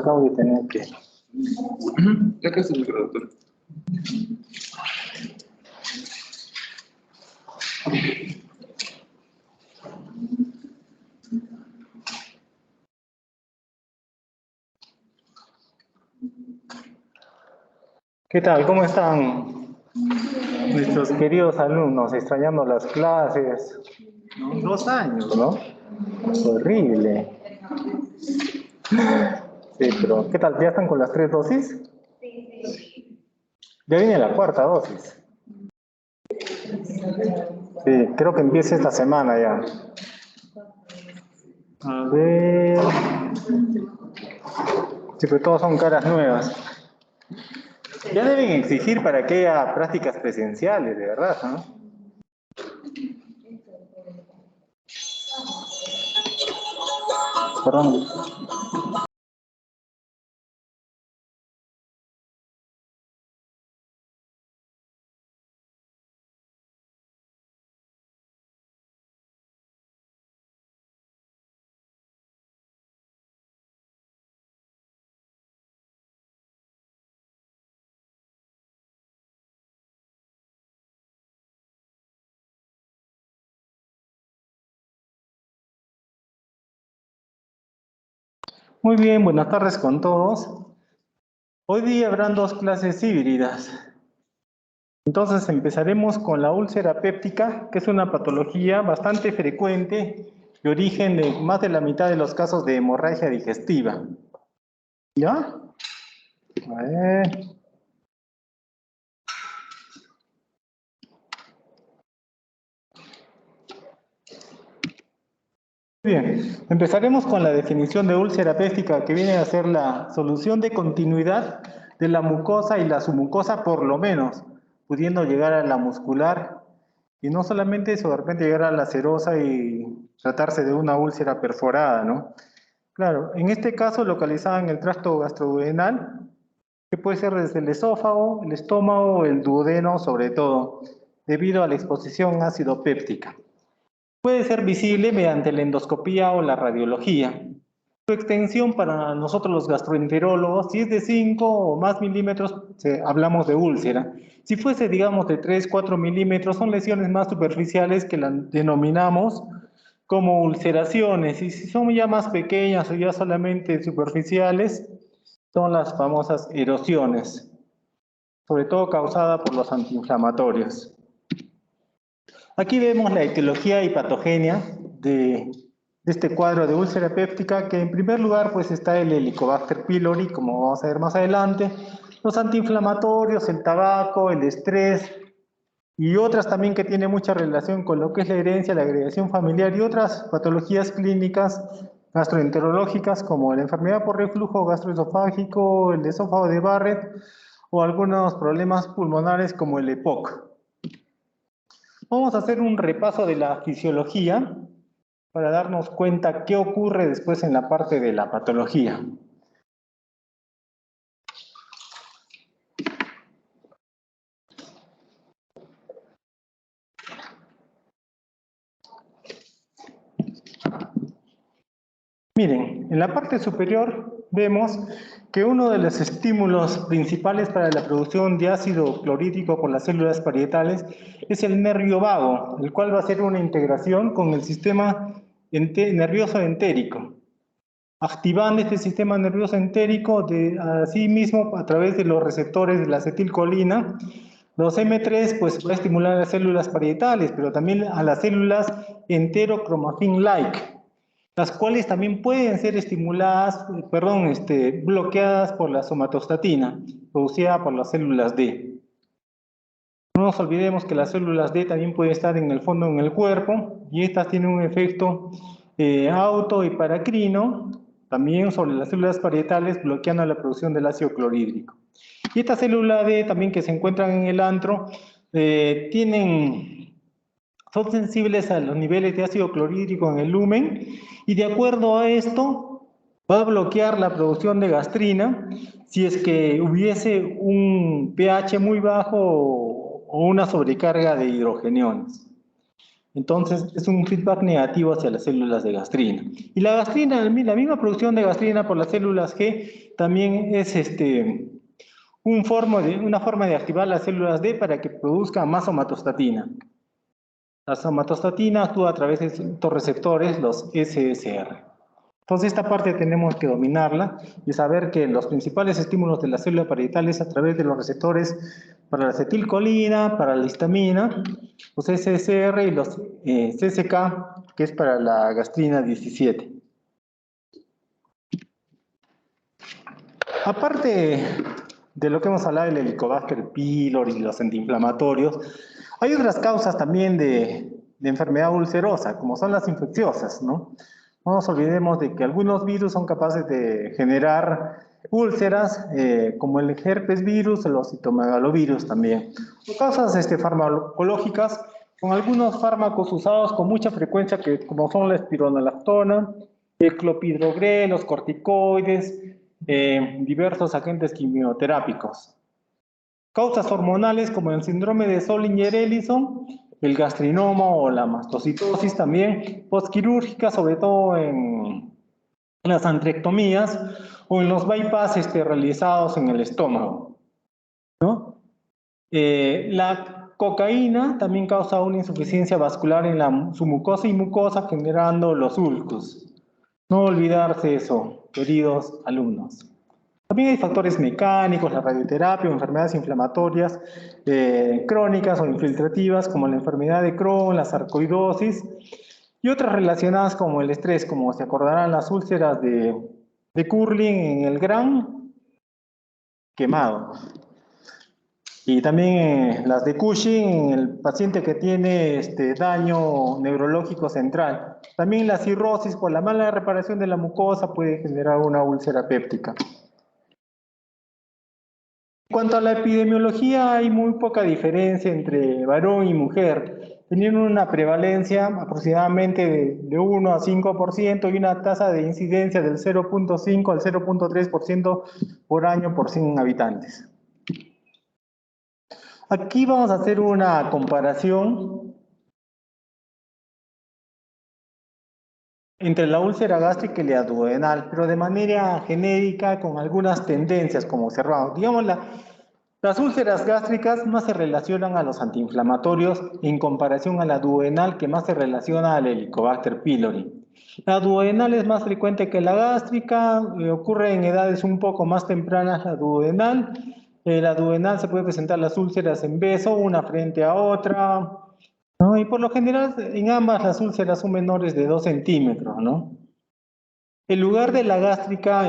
acabo de tener que... Acá está el micro, doctor. ¿Qué tal? ¿Cómo están nuestros queridos alumnos? Extrañando las clases. ¿No? 2 años, ¿no? Horrible. Sí, pero ¿qué tal? ¿Ya están con las 3 dosis? Sí. Ya viene la 4ª dosis. Sí, creo que empieza esta semana ya. A ver... Sí, pero todos son caras nuevas. Ya deben exigir para que haya prácticas presenciales, de verdad, ¿no? Perdón. Muy bien, buenas tardes con todos. Hoy día habrán 2 clases híbridas. Entonces empezaremos con la úlcera péptica, que es una patología bastante frecuente de origen de más de la mitad de los casos de hemorragia digestiva. ¿Ya? A ver. Bien, empezaremos con la definición de úlcera péptica, que viene a ser la solución de continuidad de la mucosa y la submucosa, por lo menos, pudiendo llegar a la muscular, y no solamente eso, de repente llegar a la serosa y tratarse de una úlcera perforada, ¿no? Claro, en este caso localizada en el tracto gastroduodenal, que puede ser desde el esófago, el estómago, el duodeno, sobre todo, debido a la exposición ácido péptica. Puede ser visible mediante la endoscopía o la radiología. Su extensión para nosotros los gastroenterólogos, si es de 5 o más milímetros, hablamos de úlcera. Si fuese, digamos, de 3, 4 milímetros, son lesiones más superficiales que las denominamos como ulceraciones. Y si son ya más pequeñas o ya solamente superficiales, son las famosas erosiones, sobre todo causada por los antiinflamatorios. Aquí vemos la etiología y patogenia de este cuadro de úlcera péptica, que en primer lugar pues está el Helicobacter pylori, como vamos a ver más adelante, los antiinflamatorios, el tabaco, el estrés y otras también que tienen mucha relación con lo que es la herencia, la agregación familiar y otras patologías clínicas gastroenterológicas como la enfermedad por reflujo gastroesofágico, el esófago de Barrett o algunos problemas pulmonares como el EPOC. Vamos a hacer un repaso de la fisiología para darnos cuenta qué ocurre después en la parte de la patología. Miren, en la parte superior vemos que uno de los estímulos principales para la producción de ácido clorhídrico por las células parietales es el nervio vago, el cual va a hacer una integración con el sistema nervioso entérico, activando este sistema nervioso entérico asimismo a través de los receptores de la acetilcolina. Los M3 pues va a estimular a las células parietales, pero también a las células enterocromafin-like, las cuales también pueden ser estimuladas, bloqueadas por la somatostatina, producida por las células D. No nos olvidemos que las células D también pueden estar en el fondo en el cuerpo, y estas tienen un efecto auto y paracrino, también sobre las células parietales, bloqueando la producción del ácido clorhídrico. Y estas células D también que se encuentran en el antro, son sensibles a los niveles de ácido clorhídrico en el lumen, y de acuerdo a esto va a bloquear la producción de gastrina si es que hubiese un pH muy bajo o una sobrecarga de hidrogeniones. Entonces, es un feedback negativo hacia las células de gastrina. Y la gastrina, la misma producción de gastrina por las células G, también es una forma de activar las células D para que produzcan más somatostatina. La somatostatina actúa a través de estos receptores, los SSR. Entonces, esta parte tenemos que dominarla y saber que los principales estímulos de la célula parietal es a través de los receptores para la acetilcolina, para la histamina, los SSR y los CSK, que es para la gastrina 17. Aparte de lo que hemos hablado del Helicobacter pylori y los antiinflamatorios, hay otras causas también de enfermedad ulcerosa, como son las infecciosas, ¿no? No nos olvidemos de que algunos virus son capaces de generar úlceras, como el herpes virus o los citomegalovirus también. O causas farmacológicas con algunos fármacos usados con mucha frecuencia, como son la espironolactona, el clopidogrel, los corticoides, diversos agentes quimioterápicos. Causas hormonales como el síndrome de Zollinger-Ellison, el gastrinoma o la mastocitosis también, postquirúrgica, sobre todo en las antrectomías o en los bypass realizados en el estómago, ¿no? La cocaína también causa una insuficiencia vascular en su mucosa y mucosa, generando los ulcus. No olvidarse eso, queridos alumnos. También hay factores mecánicos, la radioterapia o enfermedades inflamatorias crónicas o infiltrativas, como la enfermedad de Crohn, la sarcoidosis, y otras relacionadas como el estrés, como se acordarán las úlceras de Curling en el gran quemado. Y también las de Cushing en el paciente que tiene daño neurológico central. También la cirrosis por la mala reparación de la mucosa puede generar una úlcera péptica. En cuanto a la epidemiología, hay muy poca diferencia entre varón y mujer, teniendo una prevalencia aproximadamente de 1 a 5% y una tasa de incidencia del 0.5 al 0.3% por año por 100 habitantes. Aquí vamos a hacer una comparación entre la úlcera gástrica y la duodenal, pero de manera genérica con algunas tendencias como observamos. Digamos, las úlceras gástricas más se relacionan a los antiinflamatorios en comparación a la duodenal, que más se relaciona al Helicobacter pylori. La duodenal es más frecuente que la gástrica, ocurre en edades un poco más tempranas la duodenal. La duodenal se puede presentar las úlceras en beso, una frente a otra, ¿no? Y por lo general en ambas las úlceras son menores de 2 centímetros, ¿no? El lugar de la gástrica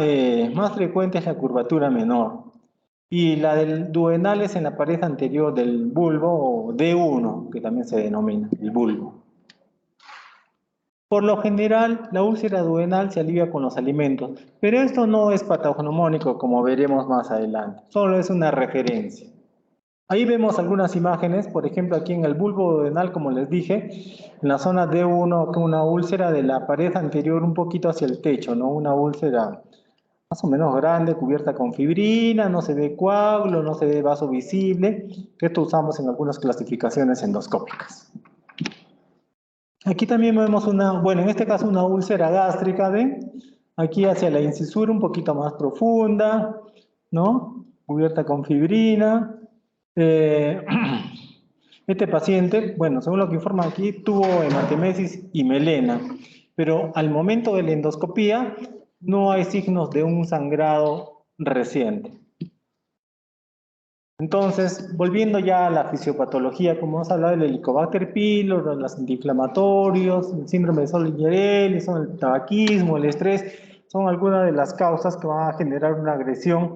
más frecuente es la curvatura menor. Y la del duodenal es en la pared anterior del bulbo, o D1, que también se denomina el bulbo. Por lo general, la úlcera duodenal se alivia con los alimentos, pero esto no es patognomónico, como veremos más adelante, solo es una referencia. Ahí vemos algunas imágenes, por ejemplo, aquí en el bulbo duodenal, como les dije, en la zona D1, con una úlcera de la pared anterior un poquito hacia el techo, ¿no? Una úlcera más o menos grande, cubierta con fibrina, no se ve coágulo, no se ve vaso visible, que esto usamos en algunas clasificaciones endoscópicas. Aquí también vemos bueno, en este caso una úlcera gástrica, ¿ven? Aquí hacia la incisura un poquito más profunda, ¿no? Cubierta con fibrina. Este paciente, bueno, según lo que informa aquí, tuvo hematemesis y melena, pero al momento de la endoscopía no hay signos de un sangrado reciente. Entonces, volviendo ya a la fisiopatología, como hemos hablado del Helicobacter pylori, los antiinflamatorios, el síndrome de Zollinger-Ellison, el tabaquismo, el estrés, son algunas de las causas que van a generar una agresión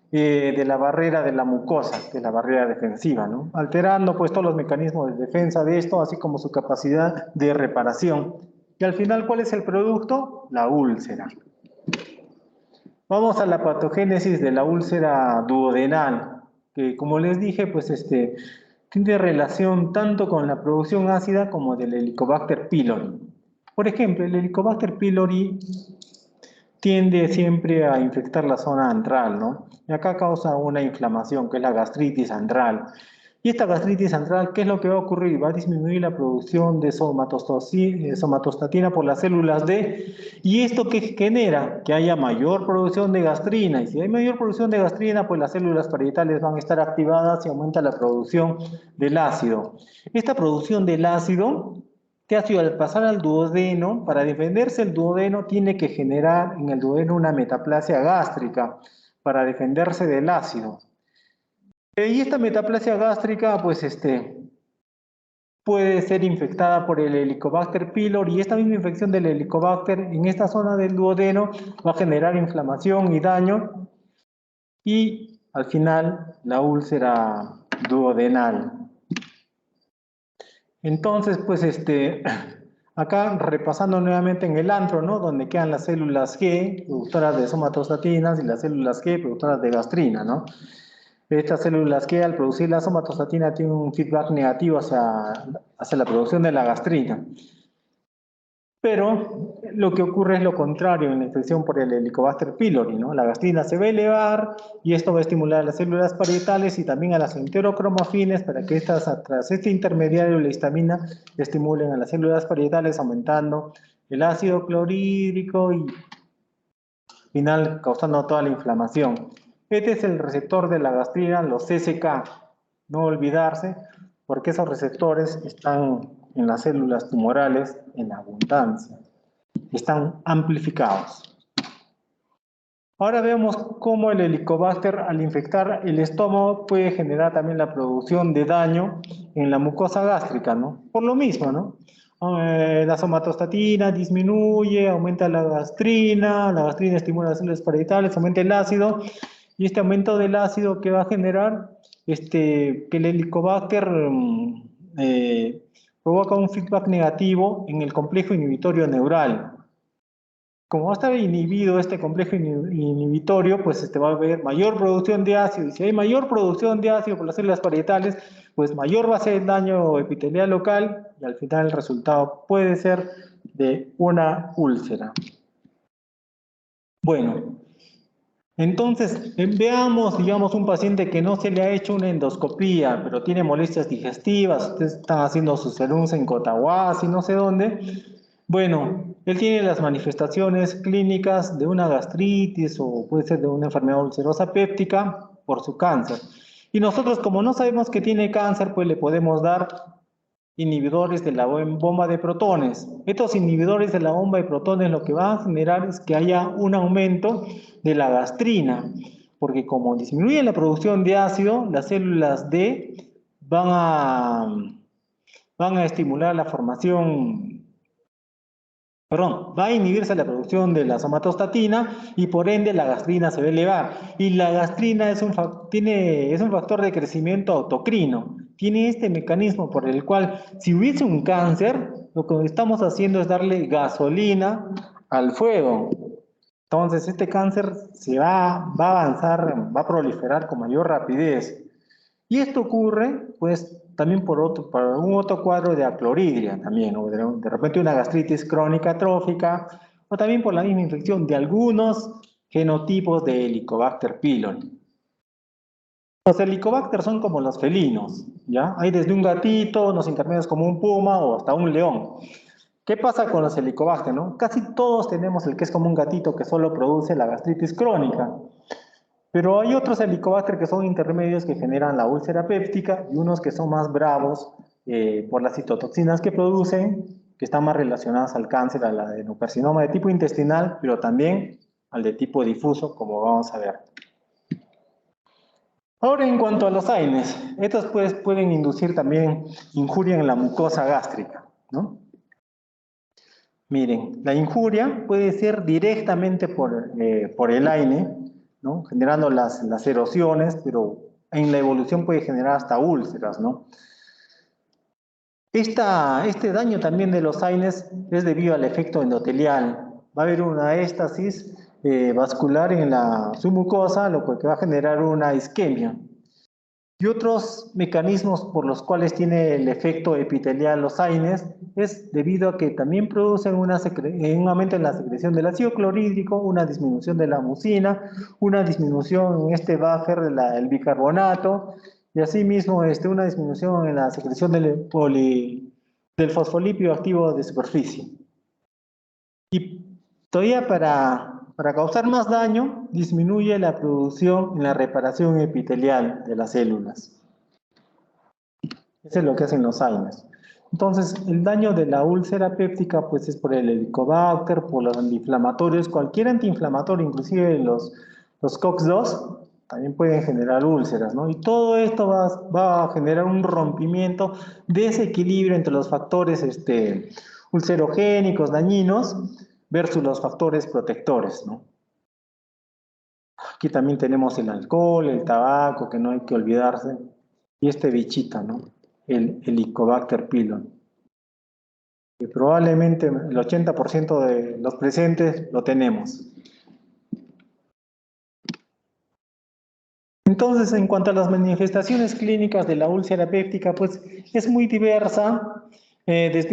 de la barrera de la mucosa, de la barrera defensiva, ¿no? Alterando pues todos los mecanismos de defensa de esto, así como su capacidad de reparación. Y al final, ¿cuál es el producto? La úlcera. Vamos a la patogénesis de la úlcera duodenal, que como les dije, pues tiene relación tanto con la producción ácida como del Helicobacter pylori. Por ejemplo, el Helicobacter pylori tiende siempre a infectar la zona antral, ¿no? Y acá causa una inflamación, que es la gastritis antral. Y esta gastritis central, ¿qué es lo que va a ocurrir? Va a disminuir la producción de somatostatina por las células D. ¿Y esto qué genera? Que haya mayor producción de gastrina. Y si hay mayor producción de gastrina, pues las células parietales van a estar activadas y aumenta la producción del ácido. Esta producción del ácido, ¿qué ácido al pasar al duodeno? Para defenderse el duodeno tiene que generar en el duodeno una metaplasia gástrica para defenderse del ácido. Y esta metaplasia gástrica, pues puede ser infectada por el Helicobacter pylori, y esta misma infección del Helicobacter en esta zona del duodeno va a generar inflamación y daño, y al final la úlcera duodenal. Entonces, pues acá repasando nuevamente en el antro, ¿no? Donde quedan las células G, productoras de somatostatinas, y las células G, productoras de gastrina, ¿no? Estas células que al producir la somatostatina tienen un feedback negativo hacia la producción de la gastrina. Pero lo que ocurre es lo contrario en la infección por el Helicobacter pylori, ¿no? La gastrina se va a elevar y esto va a estimular a las células parietales y también a las enterocromafines para que estas, tras este intermediario, la histamina, estimulen a las células parietales aumentando el ácido clorhídrico y al final causando toda la inflamación. Este es el receptor de la gastrina, los CCK. No olvidarse, porque esos receptores están en las células tumorales en abundancia. Están amplificados. Ahora vemos cómo el Helicobacter, al infectar el estómago, puede generar también la producción de daño en la mucosa gástrica, ¿no? Por lo mismo, ¿no? La somatostatina disminuye, aumenta la gastrina estimula las células parietales, aumenta el ácido, y este aumento del ácido que va a generar que el Helicobacter provoca un feedback negativo en el complejo inhibitorio neural. Como va a estar inhibido este complejo inhibitorio, pues va a haber mayor producción de ácido, y si hay mayor producción de ácido por las células parietales, pues mayor va a ser el daño epitelial local, y al final el resultado puede ser de una úlcera. Bueno, entonces veamos, digamos, un paciente que no se le ha hecho una endoscopía, pero tiene molestias digestivas, ustedes están haciendo su serunza en Cotahuasi, no sé dónde. Bueno, él tiene las manifestaciones clínicas de una gastritis o puede ser de una enfermedad ulcerosa péptica por su cáncer. Y nosotros, como no sabemos que tiene cáncer, pues le podemos dar inhibidores de la bomba de protones. Estos inhibidores de la bomba de protones lo que van a generar es que haya un aumento de la gastrina, porque como disminuye la producción de ácido, las células D van a estimular la formación. Va a inhibirse la producción de la somatostatina y por ende la gastrina se va a elevar. Y la gastrina es un factor de crecimiento autocrino. Tiene este mecanismo por el cual, si hubiese un cáncer, lo que estamos haciendo es darle gasolina al fuego. Entonces este cáncer va a avanzar, va a proliferar con mayor rapidez. Y esto ocurre, pues, también por un otro cuadro de acloridria también, o de repente una gastritis crónica atrófica, o también por la misma infección de algunos genotipos de Helicobacter pylori. Los Helicobacter son como los felinos, ¿ya? Hay desde un gatito, unos intermedios como un puma o hasta un león. ¿Qué pasa con los Helicobacter, no? Casi todos tenemos el que es como un gatito que solo produce la gastritis crónica. Pero hay otros Helicobacter que son intermedios que generan la úlcera péptica y unos que son más bravos por las citotoxinas que producen, que están más relacionadas al cáncer, al adenocarcinoma de tipo intestinal, pero también al de tipo difuso, como vamos a ver. Ahora, en cuanto a los AINES, estos pues, pueden inducir también injuria en la mucosa gástrica, ¿no? Miren, la injuria puede ser directamente por el AINE, ¿no? Generando las erosiones, pero en la evolución puede generar hasta úlceras, ¿no? Este daño también de los AINES es debido al efecto endotelial. Va a haber una éstasis vascular en la submucosa, lo que va a generar una isquemia. Y otros mecanismos por los cuales tiene el efecto epitelial los AINES es debido a que también producen un aumento en la secreción del ácido clorhídrico, una disminución de la mucina, una disminución en este buffer del bicarbonato, y asimismo una disminución en la secreción del fosfolípido activo de superficie. Y todavía para causar más daño, disminuye la producción en la reparación epitelial de las células. Eso es lo que hacen los AINES. Entonces, el daño de la úlcera péptica pues es por el Helicobacter, por los antiinflamatorios, cualquier antiinflamatorio, inclusive los COX-2, también pueden generar úlceras, ¿no? Y todo esto va a generar un rompimiento, desequilibrio entre los factores ulcerogénicos, dañinos, versus los factores protectores, ¿no? Aquí también tenemos el alcohol, el tabaco, que no hay que olvidarse, y este bichito, ¿no? El Helicobacter pylori, que probablemente el 80% de los presentes lo tenemos. Entonces, en cuanto a las manifestaciones clínicas de la úlcera péptica, pues es muy diversa, desde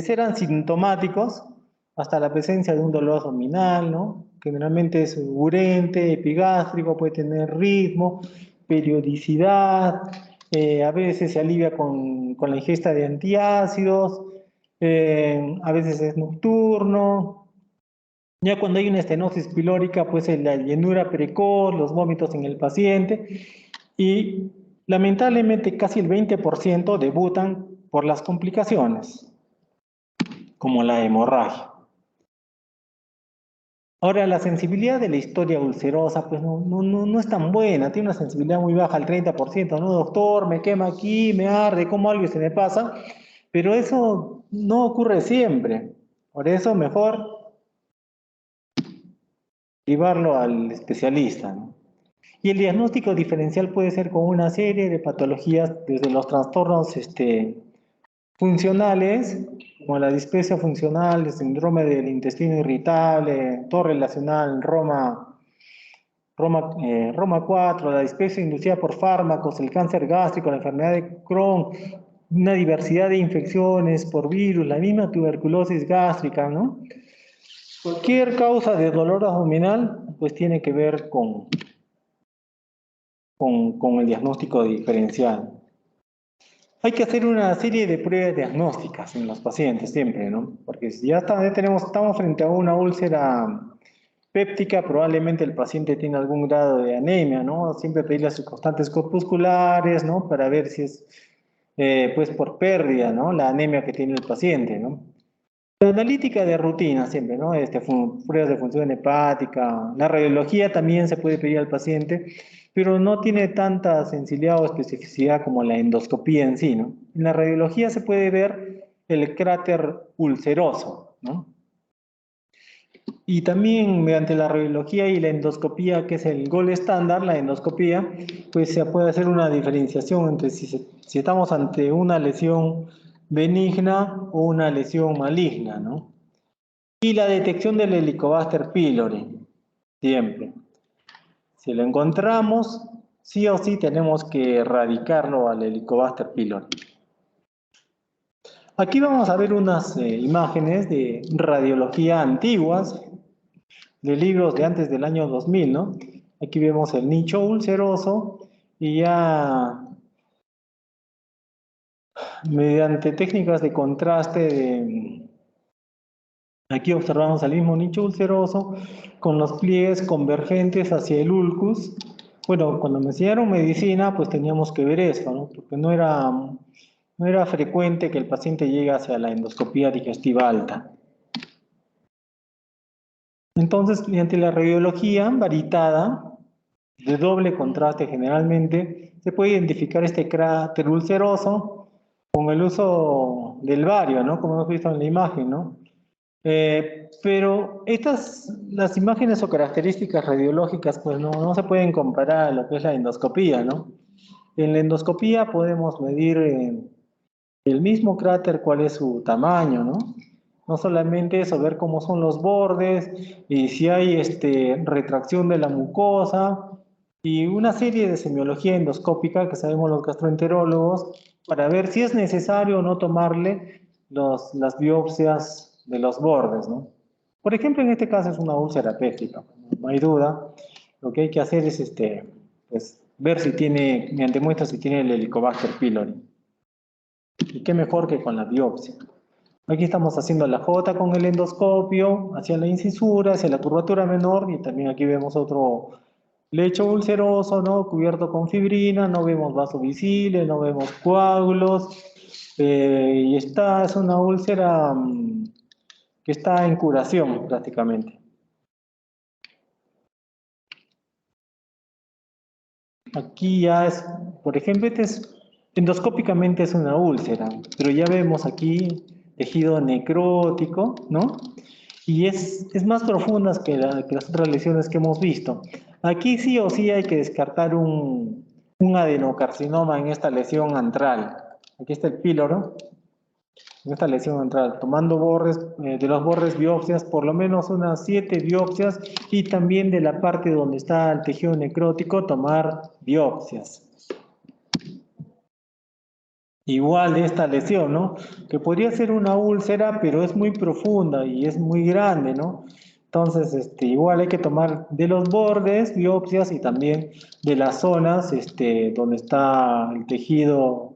ser asintomáticos hasta la presencia de un dolor abdominal, ¿no? Generalmente es urente, epigástrico, puede tener ritmo, periodicidad, a veces se alivia con la ingesta de antiácidos, a veces es nocturno. Ya cuando hay una estenosis pilórica, pues la llenura precoz, los vómitos en el paciente y lamentablemente casi el 20% debutan por las complicaciones, como la hemorragia. Ahora, la sensibilidad de la historia ulcerosa, pues no es tan buena, tiene una sensibilidad muy baja, al 30%, ¿no? Doctor, me quema aquí, me arde, como algo y se me pasa, pero eso no ocurre siempre. Por eso mejor llevarlo al especialista, ¿no? Y el diagnóstico diferencial puede ser con una serie de patologías, desde los trastornos funcionales, como la dispesia funcional, el síndrome del intestino irritable, todo relacional, Roma 4, la dispesia inducida por fármacos, el cáncer gástrico, la enfermedad de Crohn, una diversidad de infecciones por virus, la misma tuberculosis gástrica, ¿no? Cualquier causa de dolor abdominal, pues tiene que ver con el diagnóstico diferencial. Hay que hacer una serie de pruebas diagnósticas en los pacientes siempre, ¿no? Porque si ya estamos frente a una úlcera péptica, probablemente el paciente tiene algún grado de anemia, ¿no? Siempre pedir las constantes corpusculares, ¿no? Para ver si es, pues, por pérdida, ¿no? La anemia que tiene el paciente, ¿no? La analítica de rutina siempre, ¿no? Pruebas de función hepática, la radiología también se puede pedir al paciente, pero no tiene tanta sensibilidad o especificidad como la endoscopía en sí, ¿no? En la radiología se puede ver el cráter ulceroso, ¿no? Y también mediante la radiología y la endoscopía, que es el gold estándar, la endoscopía, pues se puede hacer una diferenciación entre si estamos ante una lesión benigna o una lesión maligna, ¿no? Y la detección del Helicobacter pylori, siempre. Si lo encontramos, sí o sí tenemos que erradicarlo al Helicobacter pylori. Aquí vamos a ver unas imágenes de radiología antiguas, de libros de antes del año 2000, ¿no? Aquí vemos el nicho ulceroso y ya mediante técnicas de contraste, aquí observamos el mismo nicho ulceroso con los pliegues convergentes hacia el ulcus. Bueno, cuando me enseñaron medicina, pues teníamos que ver esto, ¿no? Porque no era frecuente que el paciente llegue hacia la endoscopía digestiva alta. Entonces, mediante la radiología varitada, de doble contraste generalmente, se puede identificar este cráter ulceroso con el uso del bario, ¿no? Como hemos visto en la imagen, ¿no? Pero las imágenes o características radiológicas, pues no se pueden comparar a lo que es la endoscopía, ¿no? En la endoscopía podemos medir el mismo cráter, cuál es su tamaño, ¿no? No solamente eso, ver cómo son los bordes y si hay retracción de la mucosa y una serie de semiología endoscópica que sabemos los gastroenterólogos para ver si es necesario o no tomarle las biopsias de los bordes, ¿no? Por ejemplo, en este caso es una úlcera péptica, no hay duda. Lo que hay que hacer es pues, ver si tiene, mediante muestra, si tiene el Helicobacter pylori. Y qué mejor que con la biopsia. Aquí estamos haciendo la J con el endoscopio, hacia la incisura, hacia la curvatura menor, y también aquí vemos otro lecho ulceroso, ¿no? Cubierto con fibrina, no vemos vaso visible, no vemos coágulos, y esta es una úlcera que está en curación prácticamente. Aquí ya es, por ejemplo, endoscópicamente es una úlcera, pero ya vemos aquí tejido necrótico, ¿no? Y es más profunda que las otras lesiones que hemos visto. Aquí sí o sí hay que descartar un adenocarcinoma en esta lesión antral. Aquí está el píloro, en esta lesión antral, tomando bordes, de los bordes biopsias, por lo menos unas 7 biopsias, y también de la parte donde está el tejido necrótico, tomar biopsias. Igual de esta lesión, ¿no? Que podría ser una úlcera, pero es muy profunda y es muy grande, ¿no? Entonces, igual hay que tomar de los bordes biopsias y también de las zonas, donde está el tejido,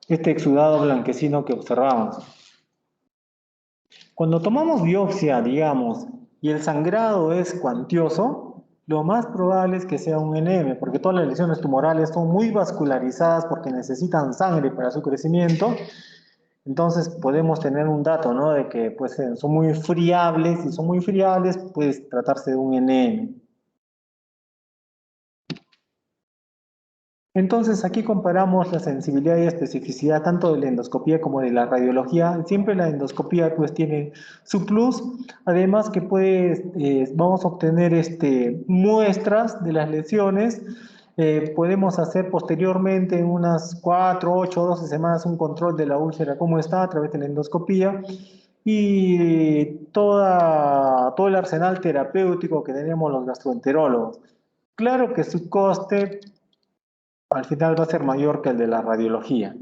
este exudado blanquecino que observamos. Cuando tomamos biopsia, digamos, y el sangrado es cuantioso, lo más probable es que sea un NM, porque todas las lesiones tumorales son muy vascularizadas porque necesitan sangre para su crecimiento. Entonces podemos tener un dato, ¿no? De que pues, son muy friables, y son muy friables, puede tratarse de un NM. Entonces aquí comparamos la sensibilidad y especificidad tanto de la endoscopía como de la radiología. Siempre la endoscopía pues tiene su plus, además que vamos a obtener muestras de las lesiones. Podemos hacer posteriormente en unas 4, 8, 12 semanas un control de la úlcera, cómo está a través de la endoscopía, y todo el arsenal terapéutico que tenemos los gastroenterólogos. Claro que su coste al final va a ser mayor que el de la radiología.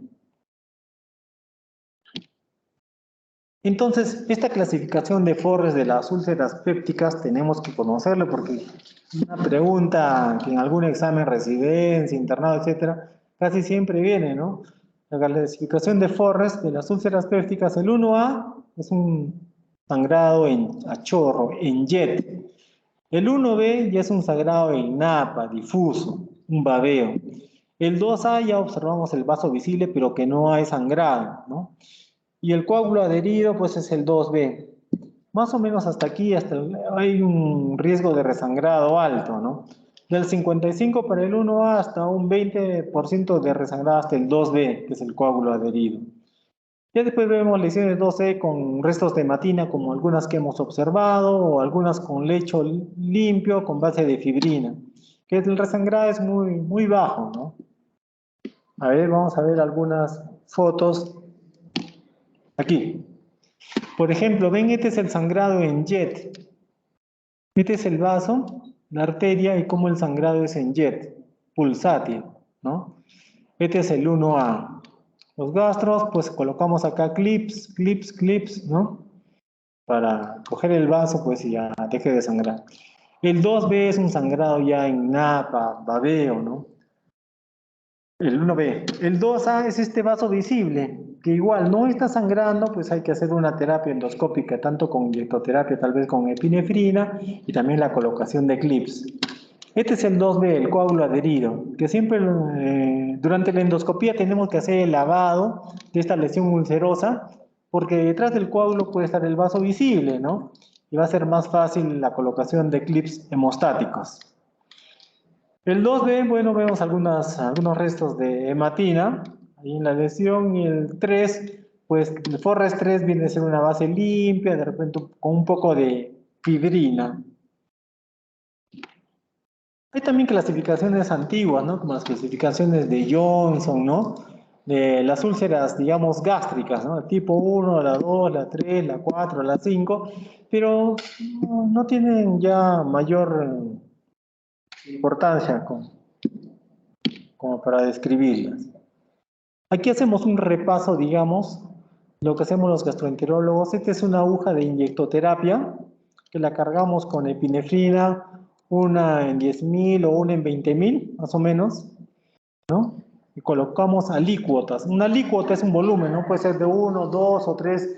Entonces, esta clasificación de Forres de las úlceras pépticas tenemos que conocerlo porque es una pregunta que en algún examen, residencia, internado, etcétera, casi siempre viene, ¿no? La clasificación de Forres de las úlceras pépticas, el 1A es un sangrado a chorro, en jet. El 1B ya es un sangrado en napa, difuso, un babeo. El 2A ya observamos el vaso visible, pero que no hay sangrado, ¿no? Y el coágulo adherido, pues es el 2B. Más o menos hasta aquí hay un riesgo de resangrado alto, ¿no? Del 55 para el 1A hasta un 20% de resangrado hasta el 2B, que es el coágulo adherido. Ya después vemos lesiones 2E con restos de hematina, como algunas que hemos observado, o algunas con lecho limpio con base de fibrina, que el resangrado es muy, muy bajo, ¿no? A ver, vamos a ver algunas fotos aquí. Por ejemplo, ven, este es el sangrado en jet. Este es el vaso, la arteria, y cómo el sangrado es en jet, pulsátil, ¿no? Este es el 1A. Los gastros, pues colocamos acá clips, ¿no? Para coger el vaso, pues y ya deje de sangrar. El 2B es un sangrado ya en napa, babeo, ¿no? El 1B. El 2A es este vaso visible, que igual no está sangrando, pues hay que hacer una terapia endoscópica, tanto con inyectoterapia, tal vez con epinefrina, y también la colocación de clips. Este es el 2B, el coágulo adherido, que siempre durante la endoscopía tenemos que hacer el lavado de esta lesión ulcerosa, porque detrás del coágulo puede estar el vaso visible, ¿no? Y va a ser más fácil la colocación de clips hemostáticos. El 2B, bueno, vemos algunos restos de hematina ahí en la lesión, y el 3, pues el Forres 3 viene a ser una base limpia, de repente con un poco de fibrina. Hay también clasificaciones antiguas, ¿no? Como las clasificaciones de Johnson, ¿no? De las úlceras, digamos, gástricas, ¿no? Tipo 1, la 2, la 3, la 4, la 5, pero no tienen ya mayor importancia como para describirlas. Aquí hacemos un repaso, digamos, lo que hacemos los gastroenterólogos. Esta es una aguja de inyectoterapia que la cargamos con epinefrina, una en 10.000 o una en 20.000, más o menos, ¿no? Y colocamos alícuotas. Una alícuota es un volumen, ¿no? Puede ser de 1, 2 o 3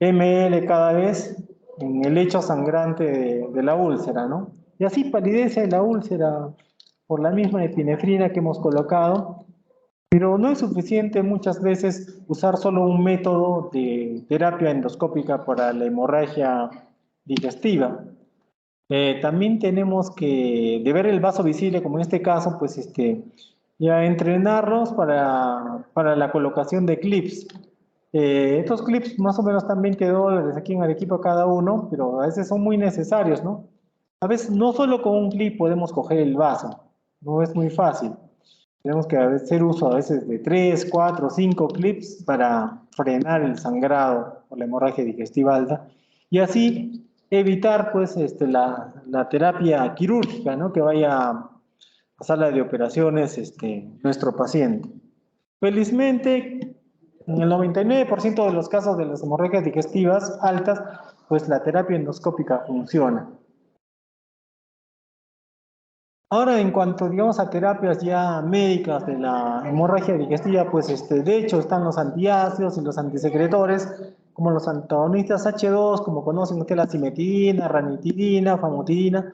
ml cada vez en el lecho sangrante de la úlcera, ¿no? Y así palidece la úlcera por la misma epinefrina que hemos colocado, pero no es suficiente muchas veces usar solo un método de terapia endoscópica para la hemorragia digestiva. También tenemos que, de ver el vaso visible, como en este caso, pues ya entrenarlos para la colocación de clips. Estos clips más o menos están $20 aquí en Arequipa cada uno, pero a veces son muy necesarios, ¿no? A veces no solo con un clip podemos coger el vaso, no es muy fácil. Tenemos que hacer uso a veces de 3, 4, 5 clips para frenar el sangrado por la hemorragia digestiva alta y así evitar pues la terapia quirúrgica, ¿no? Que vaya a sala de operaciones nuestro paciente. Felizmente, en el 99% de los casos de las hemorragias digestivas altas, pues la terapia endoscópica funciona. Ahora, en cuanto, digamos, a terapias ya médicas de la hemorragia digestiva, pues de hecho están los antiácidos y los antisecretores, como los antagonistas H2, como conocen ustedes la cimetidina, ranitidina, famotidina,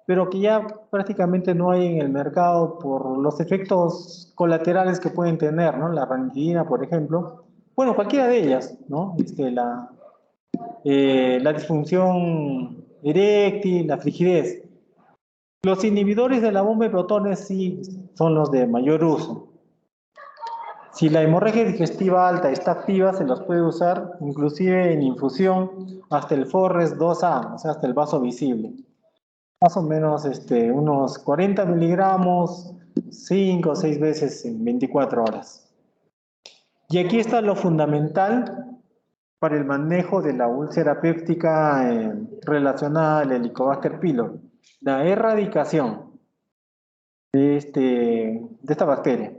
pero que ya prácticamente no hay en el mercado por los efectos colaterales que pueden tener, ¿no? La ranitidina, por ejemplo. Bueno, cualquiera de ellas, ¿no? La disfunción eréctil, la frigidez. Los inhibidores de la bomba de protones sí son los de mayor uso. Si la hemorragia digestiva alta está activa, se los puede usar inclusive en infusión hasta el Forres 2A, o sea, hasta el vaso visible. Más o menos unos 40 miligramos, 5 o 6 veces en 24 horas. Y aquí está lo fundamental para el manejo de la úlcera péptica relacionada al Helicobacter pylori, la erradicación de esta bacteria.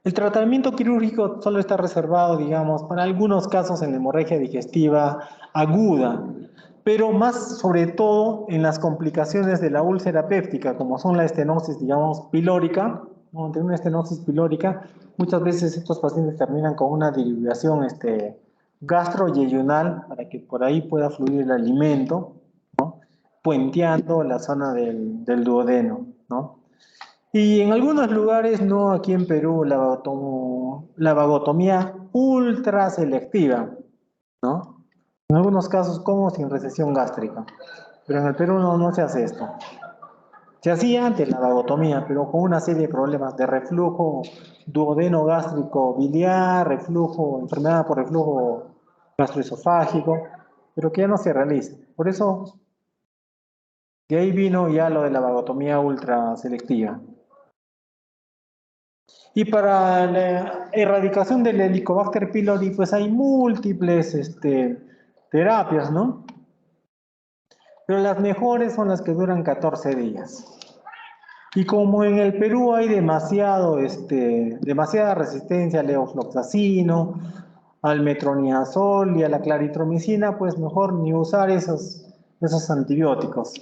El tratamiento quirúrgico solo está reservado, digamos, para algunos casos en hemorragia digestiva aguda, pero más sobre todo en las complicaciones de la úlcera péptica, como son la estenosis, digamos, pilórica, ¿no? Ante una estenosis pilórica, muchas veces estos pacientes terminan con una derivación gastroyeyunal para que por ahí pueda fluir el alimento, ¿no? Puenteando la zona del duodeno, ¿no? Y en algunos lugares, no aquí en Perú, la vagotomía ultra selectiva, ¿no? En algunos casos como sin recesión gástrica. Pero en el Perú no se hace esto. Se hacía antes la vagotomía, pero con una serie de problemas de reflujo duodeno gástrico biliar, reflujo, enfermedad por reflujo gastroesofágico, pero que ya no se realiza. Por eso, de ahí vino ya lo de la vagotomía ultra selectiva. Y para la erradicación del Helicobacter pylori, pues hay múltiples terapias, ¿no? Pero las mejores son las que duran 14 días. Y como en el Perú hay demasiada resistencia al levofloxacino, al metronidazol y a la claritromicina, pues mejor ni usar esos antibióticos.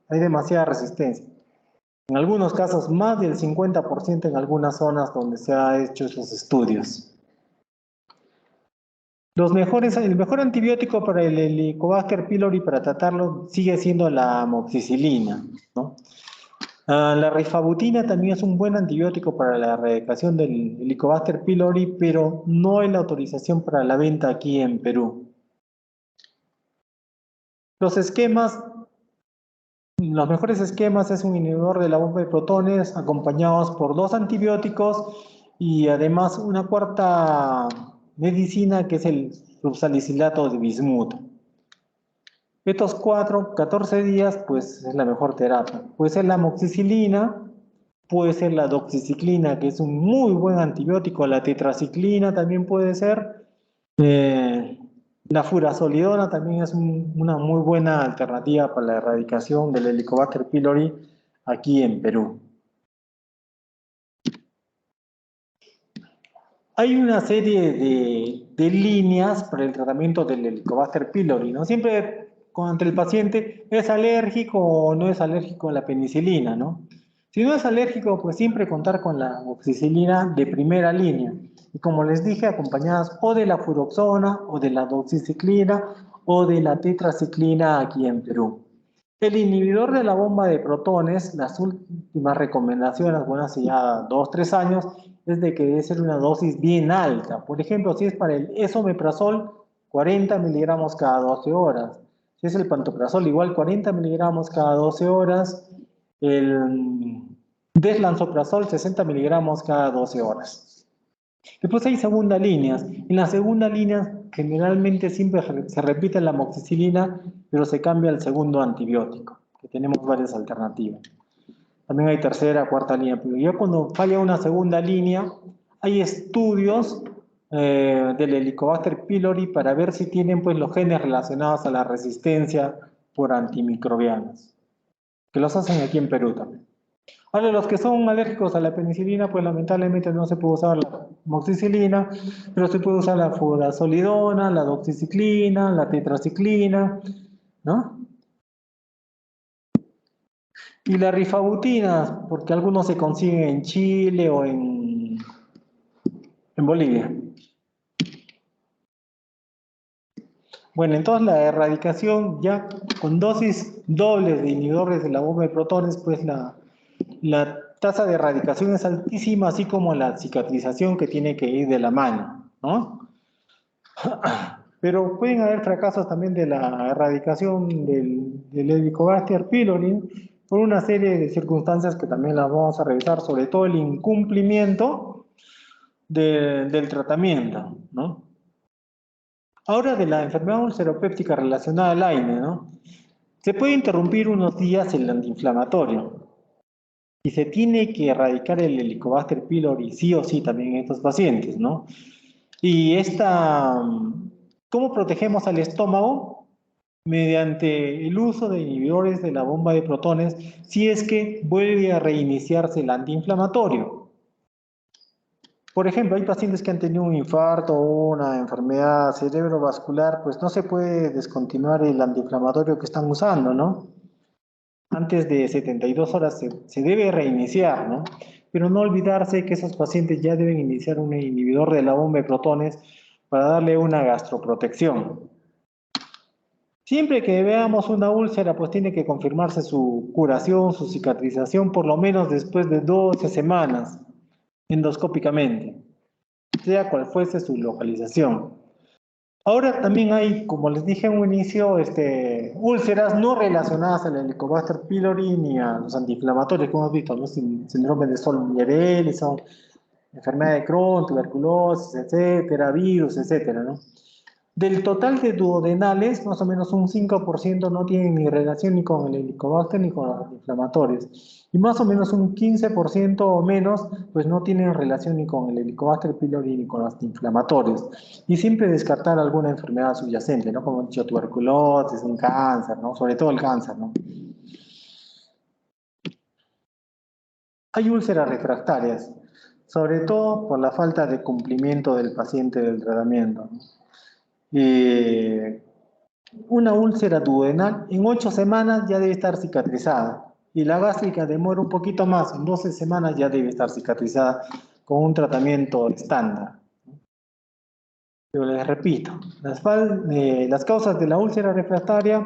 Hay demasiada resistencia. En algunos casos más del 50% en algunas zonas donde se ha hecho esos estudios. El mejor antibiótico para el Helicobacter pylori para tratarlo sigue siendo la amoxicilina, ¿no? La rifabutina también es un buen antibiótico para la erradicación del Helicobacter pylori, pero no hay la autorización para la venta aquí en Perú. Los mejores esquemas es un inhibidor de la bomba de protones acompañados por 2 antibióticos y además una cuarta medicina que es el subsalicilato de bismuto. Estos 14 días pues es la mejor terapia. Puede ser la amoxicilina, puede ser la doxiciclina, que es un muy buen antibiótico, la tetraciclina también puede ser. La furazolidona también es una muy buena alternativa para la erradicación del Helicobacter pylori aquí en Perú. Hay una serie de líneas para el tratamiento del Helicobacter pylori, ¿no? Siempre cuando el paciente es alérgico o no es alérgico a la penicilina, ¿no? Si no es alérgico, pues siempre contar con la amoxicilina de primera línea. Y como les dije, acompañadas o de la furoxona, o de la doxiciclina, o de la tetraciclina aquí en Perú. El inhibidor de la bomba de protones, las últimas recomendaciones, bueno, hace ya 2-3 años, es de que debe ser una dosis bien alta. Por ejemplo, si es para el esomeprazol, 40 miligramos cada 12 horas. Si es el pantoprazol, igual 40 miligramos cada 12 horas. El deslanzoprazol, 60 miligramos cada 12 horas. Después hay segunda líneas. En la segunda línea generalmente siempre se repite la amoxicilina, pero se cambia el segundo antibiótico, que tenemos varias alternativas. También hay tercera, cuarta línea, pero ya cuando falla una segunda línea, hay estudios del Helicobacter pylori para ver si tienen pues, los genes relacionados a la resistencia por antimicrobianos, que los hacen aquí en Perú también. Ahora, los que son alérgicos a la penicilina, pues lamentablemente no se puede usar la amoxicilina, pero se puede usar la furazolidona, la doxiciclina, la tetraciclina, ¿no? Y la rifabutina, porque algunos se consiguen en Chile o en Bolivia. Bueno, entonces la erradicación ya con dosis dobles de inhibidores de la bomba de protones, pues la tasa de erradicación es altísima, así como la cicatrización que tiene que ir de la mano, ¿no? Pero pueden haber fracasos también de la erradicación del Helicobacter pylori por una serie de circunstancias que también las vamos a revisar, sobre todo el incumplimiento del tratamiento, ¿no? Ahora de la enfermedad ulceropéptica relacionada al AINE, ¿no? Se puede interrumpir unos días el antiinflamatorio y se tiene que erradicar el Helicobacter pylori sí o sí también en estos pacientes, ¿no? Y ¿cómo protegemos al estómago? Mediante el uso de inhibidores de la bomba de protones si es que vuelve a reiniciarse el antiinflamatorio. Por ejemplo, hay pacientes que han tenido un infarto o una enfermedad cerebrovascular, pues no se puede descontinuar el antiinflamatorio que están usando, ¿no? Antes de 72 horas se debe reiniciar, ¿no? Pero no olvidarse que esos pacientes ya deben iniciar un inhibidor de la bomba de protones para darle una gastroprotección. Siempre que veamos una úlcera, pues tiene que confirmarse su curación, su cicatrización, por lo menos después de 12 semanas, endoscópicamente, sea cual fuese su localización. Ahora también hay, como les dije en un inicio, úlceras no relacionadas al Helicobacter pylori ni a los antiinflamatorios que hemos visto, ¿no? Síndrome de Solm-Ellison, enfermedad de Crohn, tuberculosis, etcétera, virus, etcétera, ¿no? Del total de duodenales, más o menos un 5% no tienen ni relación ni con el helicobacter ni con los inflamatorios. Y más o menos un 15% o menos, pues no tienen relación ni con el helicobacter pylori ni con los inflamatorios. Y siempre descartar alguna enfermedad subyacente, ¿no? Como he dicho, tuberculosis, un cáncer, ¿no? Sobre todo el cáncer, ¿no? Hay úlceras refractarias, sobre todo por la falta de cumplimiento del paciente del tratamiento, ¿no? Una úlcera duodenal en 8 semanas ya debe estar cicatrizada y la gástrica demora un poquito más, en 12 semanas ya debe estar cicatrizada con un tratamiento estándar. Pero les repito, las causas de la úlcera refractaria,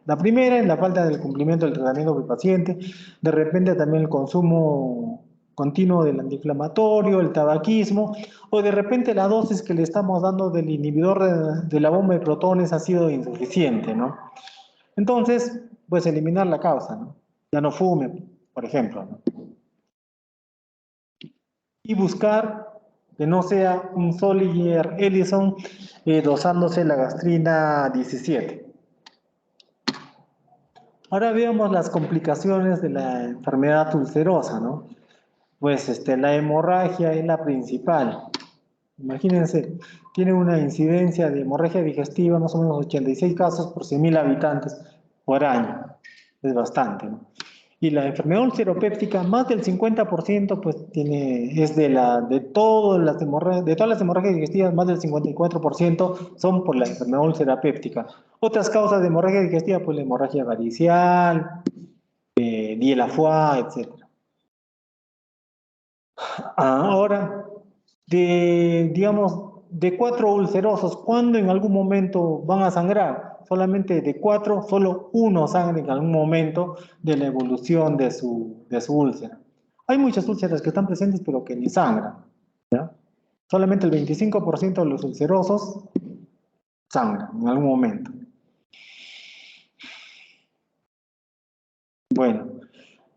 la primera es la falta del cumplimiento del tratamiento del paciente, de repente también el consumo continuo del antiinflamatorio, el tabaquismo, o de repente la dosis que le estamos dando del inhibidor de la bomba de protones ha sido insuficiente, ¿no? Entonces, pues eliminar la causa, ¿no? Ya no fume, por ejemplo, ¿no? Y buscar que no sea un Solier-Ellison dosándose la gastrina 17. Ahora veamos las complicaciones de la enfermedad ulcerosa, ¿no? Pues la hemorragia es la principal. Imagínense, tiene una incidencia de hemorragia digestiva más o menos 86 casos por 100.000 habitantes por año. Es bastante, ¿no? Y la enfermedad ulceropéptica, más del 50%, pues es de todas las hemorragias digestivas, más del 54% son por la enfermedad ulcerapéptica. Otras causas de hemorragia digestiva, pues la hemorragia varicial, Diela-Foix, etc. Ahora, digamos, de 4 ulcerosos, ¿cuándo en algún momento van a sangrar? Solamente de 4, solo uno sangra en algún momento de la evolución de su úlcera. Hay muchas úlceras que están presentes, pero que ni sangran, ¿ya? Solamente el 25% de los ulcerosos sangran en algún momento. Bueno,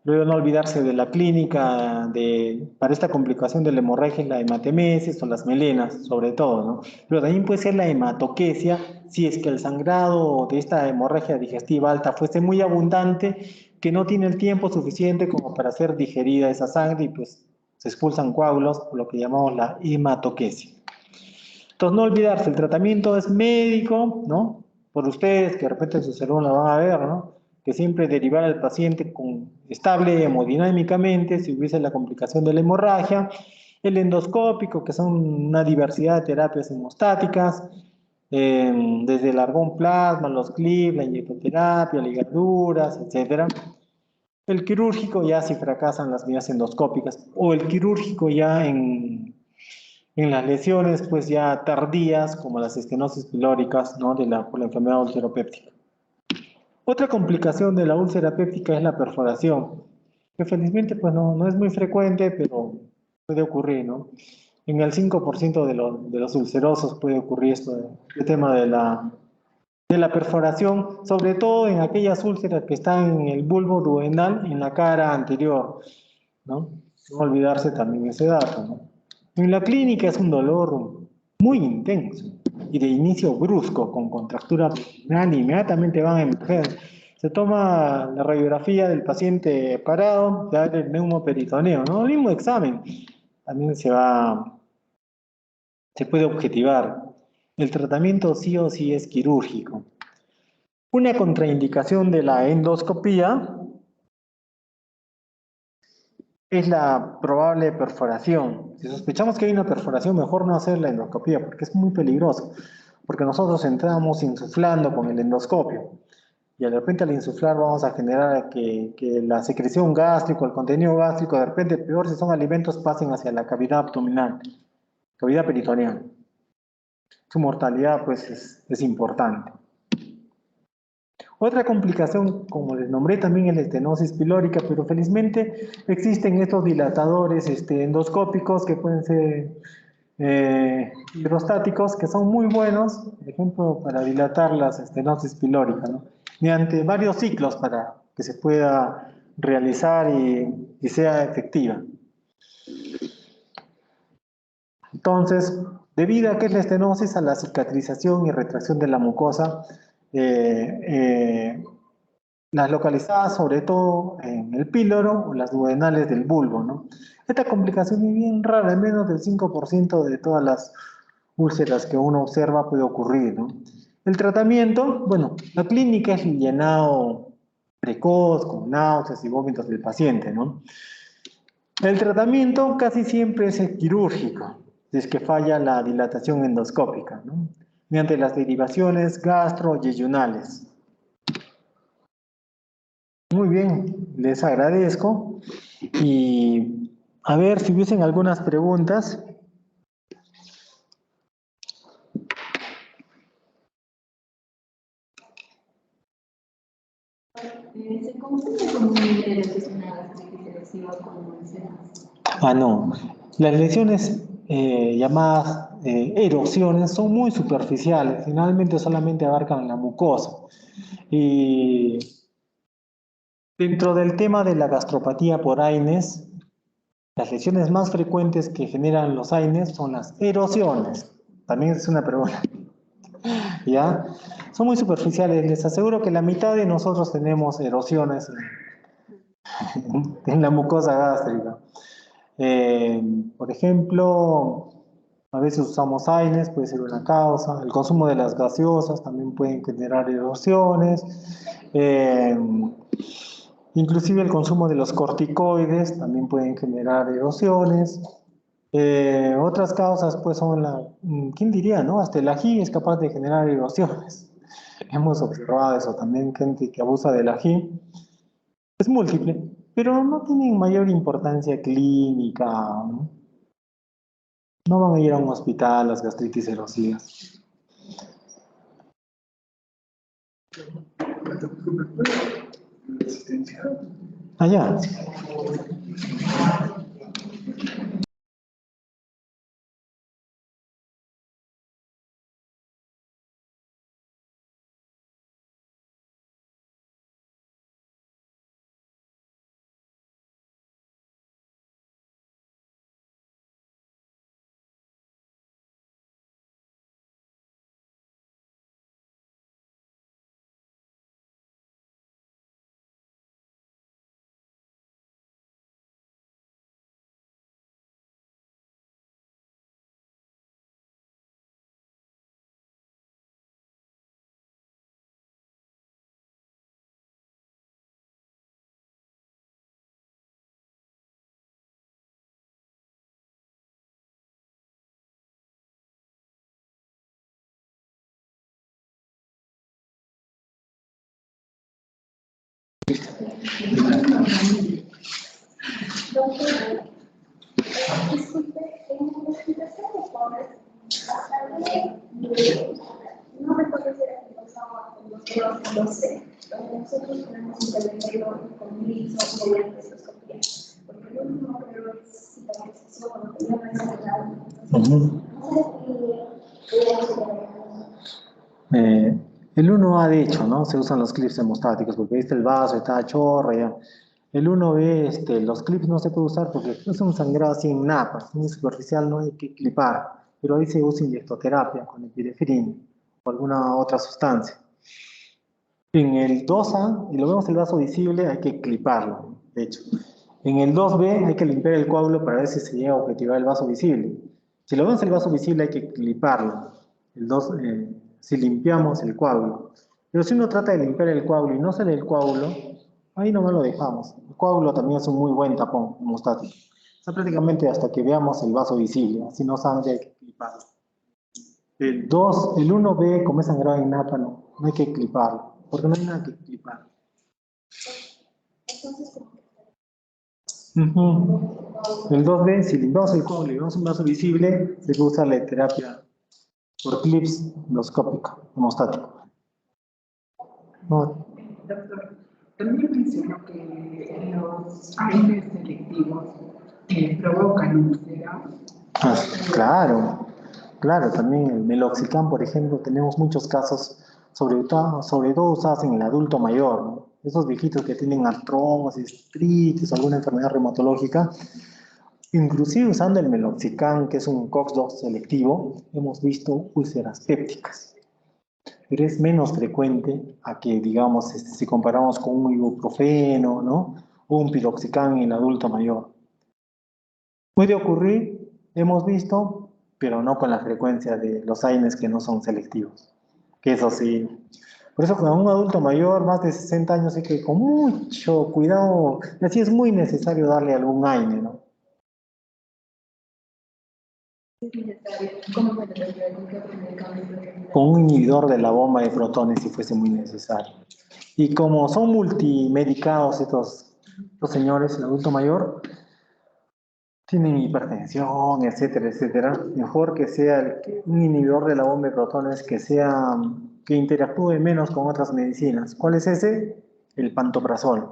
luego no olvidarse de la clínica para esta complicación de la hemorragia, la hematemesis o las melenas, sobre todo, ¿no? Pero también puede ser la hematoquesia, si es que el sangrado de esta hemorragia digestiva alta fuese muy abundante, que no tiene el tiempo suficiente como para ser digerida esa sangre y pues se expulsan coágulos, lo que llamamos la hematoquesia. Entonces, no olvidarse, el tratamiento es médico, ¿no? Por ustedes, que de repente en su cerebro la van a ver, ¿no? Que siempre derivar al paciente estable hemodinámicamente, si hubiese la complicación de la hemorragia. El endoscópico, que son una diversidad de terapias hemostáticas, desde el argón plasma, los clips, la inyectoterapia, ligaduras, etc. El quirúrgico ya si fracasan las medidas endoscópicas, o el quirúrgico ya en las lesiones pues ya tardías, como las estenosis pilóricas, ¿no? Por la enfermedad ulceropéptica. Otra complicación de la úlcera péptica es la perforación, que felizmente pues no es muy frecuente, pero puede ocurrir, ¿no? En el 5% de los ulcerosos puede ocurrir el tema de la perforación, sobre todo en aquellas úlceras que están en el bulbo duodenal, en la cara anterior, ¿no? No olvidarse también ese dato, ¿no? En la clínica es un dolor muy intenso y de inicio brusco, con contractura abdominal, inmediatamente van a emerger. Se toma la radiografía del paciente parado, se da el neumoperitoneo, ¿no? El mismo examen también se puede objetivar. El tratamiento sí o sí es quirúrgico. Una contraindicación de la endoscopía es la probable perforación. Si sospechamos que hay una perforación, mejor no hacer la endoscopía porque es muy peligroso. Porque nosotros entramos insuflando con el endoscopio y de repente al insuflar vamos a generar que la secreción gástrica, el contenido gástrico, de repente, peor si son alimentos, pasen hacia la cavidad abdominal, cavidad peritoneal. Su mortalidad pues es importante. Otra complicación, como les nombré, también es la estenosis pilórica, pero felizmente existen estos dilatadores endoscópicos que pueden ser hidrostáticos, que son muy buenos, por ejemplo, para dilatar las estenosis pilóricas, ¿no? Mediante varios ciclos para que se pueda realizar y sea efectiva. Entonces, debido a que es la estenosis, a la cicatrización y retracción de la mucosa, las localizadas sobre todo en el píloro o las duodenales del bulbo, ¿no? Esta complicación es bien rara, menos del 5% de todas las úlceras que uno observa puede ocurrir, ¿no? El tratamiento, bueno, la clínica es el llenado precoz con náuseas y vómitos del paciente, ¿no? El tratamiento casi siempre es el quirúrgico, si es que falla la dilatación endoscópica, ¿no? Mediante las derivaciones gastroyeyunales. Muy bien, les agradezco. Y a ver si hubiesen algunas preguntas. ¿Se confunde comúnmente lo que es una gastritis erosiva con úlceras? Ah, no. Las lesiones llamadas erosiones son muy superficiales. Finalmente solamente abarcan la mucosa. Y dentro del tema de la gastropatía por AINES, las lesiones más frecuentes que generan los AINES son las erosiones. También es una pregunta. ¿Ya? Son muy superficiales. Les aseguro que la mitad de nosotros tenemos erosiones en la mucosa gástrica. Por ejemplo, a veces usamos AINES, puede ser una causa. El consumo de las gaseosas también pueden generar erosiones. Inclusive el consumo de los corticoides también pueden generar erosiones. Otras causas pues son ¿quién diría, no? Hasta el ají es capaz de generar erosiones. Hemos observado eso también, gente que abusa del ají. Es múltiple, pero no tienen mayor importancia clínica, ¿no? No van a ir a un hospital las gastritis erosivas. Allá. Disculpe, en la explicación de pobres, no recuerdo si era que pasaba con los 12, donde nosotros podemos intervenirlo con lisos mediante endoscopía, porque lo único que creo es cicatrización, o lo que llama es verdad. El 1A de hecho, ¿no? Se usan los clips hemostáticos porque viste el vaso, está chorro ya. El 1B, los clips no se puede usar porque es un sangrado así en napa, muy superficial, no hay que clipar. Pero ahí se usa inyectoterapia con epinefrina o alguna otra sustancia. En el 2A, y lo vemos el vaso visible, hay que cliparlo, de hecho. En el 2B hay que limpiar el coágulo para ver si se llega a objetivar el vaso visible. Si lo vemos el vaso visible hay que cliparlo. Si limpiamos el coágulo. Pero si uno trata de limpiar el coágulo y no sale el coágulo, ahí nomás lo dejamos. El coágulo también es un muy buen tapón hemostático. O sea, prácticamente hasta que veamos el vaso visible. Si no sangre hay que cliparlo. El 1B, como es sangrado en napa, no hay que cliparlo, porque no hay nada que clipar. El 2B, si limpiamos el coágulo y vemos un vaso visible, se puede usar la terapia por clips endoscópico, hemostático. Doctor, también mencionó que los AINES selectivos provocan úlceras. Claro, claro, también el meloxicam, por ejemplo, tenemos muchos casos, sobre todo usados en el adulto mayor, ¿no? Esos viejitos que tienen artrosis, artritis, alguna enfermedad reumatológica, inclusive usando el meloxicam, que es un COX-2 selectivo, hemos visto úlceras pépticas. Pero es menos frecuente a que, digamos, si comparamos con un ibuprofeno, ¿no? O un piroxicam en el adulto mayor. Puede ocurrir, hemos visto, pero no con la frecuencia de los AINES que no son selectivos. Que eso sí. Por eso, con un adulto mayor, más de 60 años, hay que con mucho cuidado, así es muy necesario darle algún AINE, ¿no? Con un inhibidor de la bomba de protones si fuese muy necesario. Y como son multimedicados estos señores, el adulto mayor, tienen hipertensión, etcétera, etcétera, mejor que sea un inhibidor de la bomba de protones que interactúe menos con otras medicinas. ¿Cuál es ese? El pantoprazol,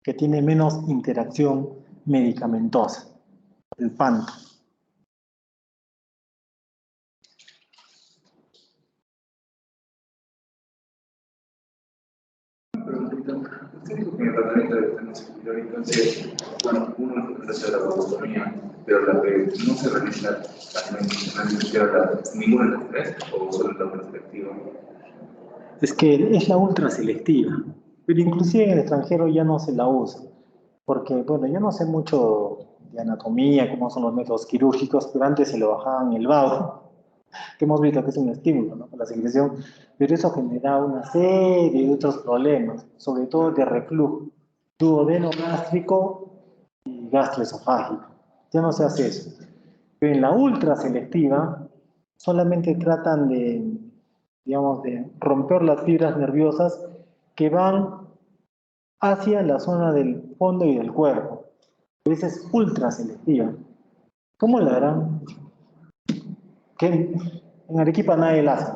que tiene menos interacción medicamentosa, el panto. Entonces, bueno, uno realiza la lobotomía, pero la que no se realiza ninguna de las tres o solo la perspectiva. Es que es la ultra selectiva, pero inclusive en el extranjero ya no se la usa, porque, bueno, yo no sé mucho de anatomía, cómo son los métodos quirúrgicos, pero antes se lo bajaban el vago que hemos visto que es un estímulo, ¿no? La secreción, pero eso genera una serie de otros problemas, sobre todo de reflujo, duodeno gástrico y gastroesofágico. Ya no se hace eso. Pero en la ultraselectiva solamente tratan de, digamos, de romper las fibras nerviosas que van hacia la zona del fondo y del cuerpo. Esa es ultraselectiva. ¿Cómo la harán? Que en Arequipa nadie la hace.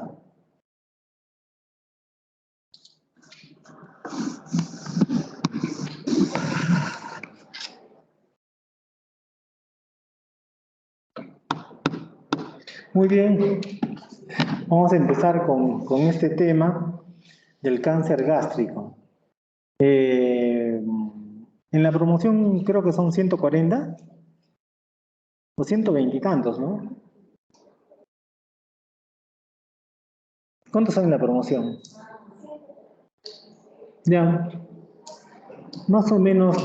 Muy bien, vamos a empezar con este tema del cáncer gástrico. En la promoción creo que son 140 o 120 y tantos, ¿no? ¿Cuántos son en la promoción? Ya, más o menos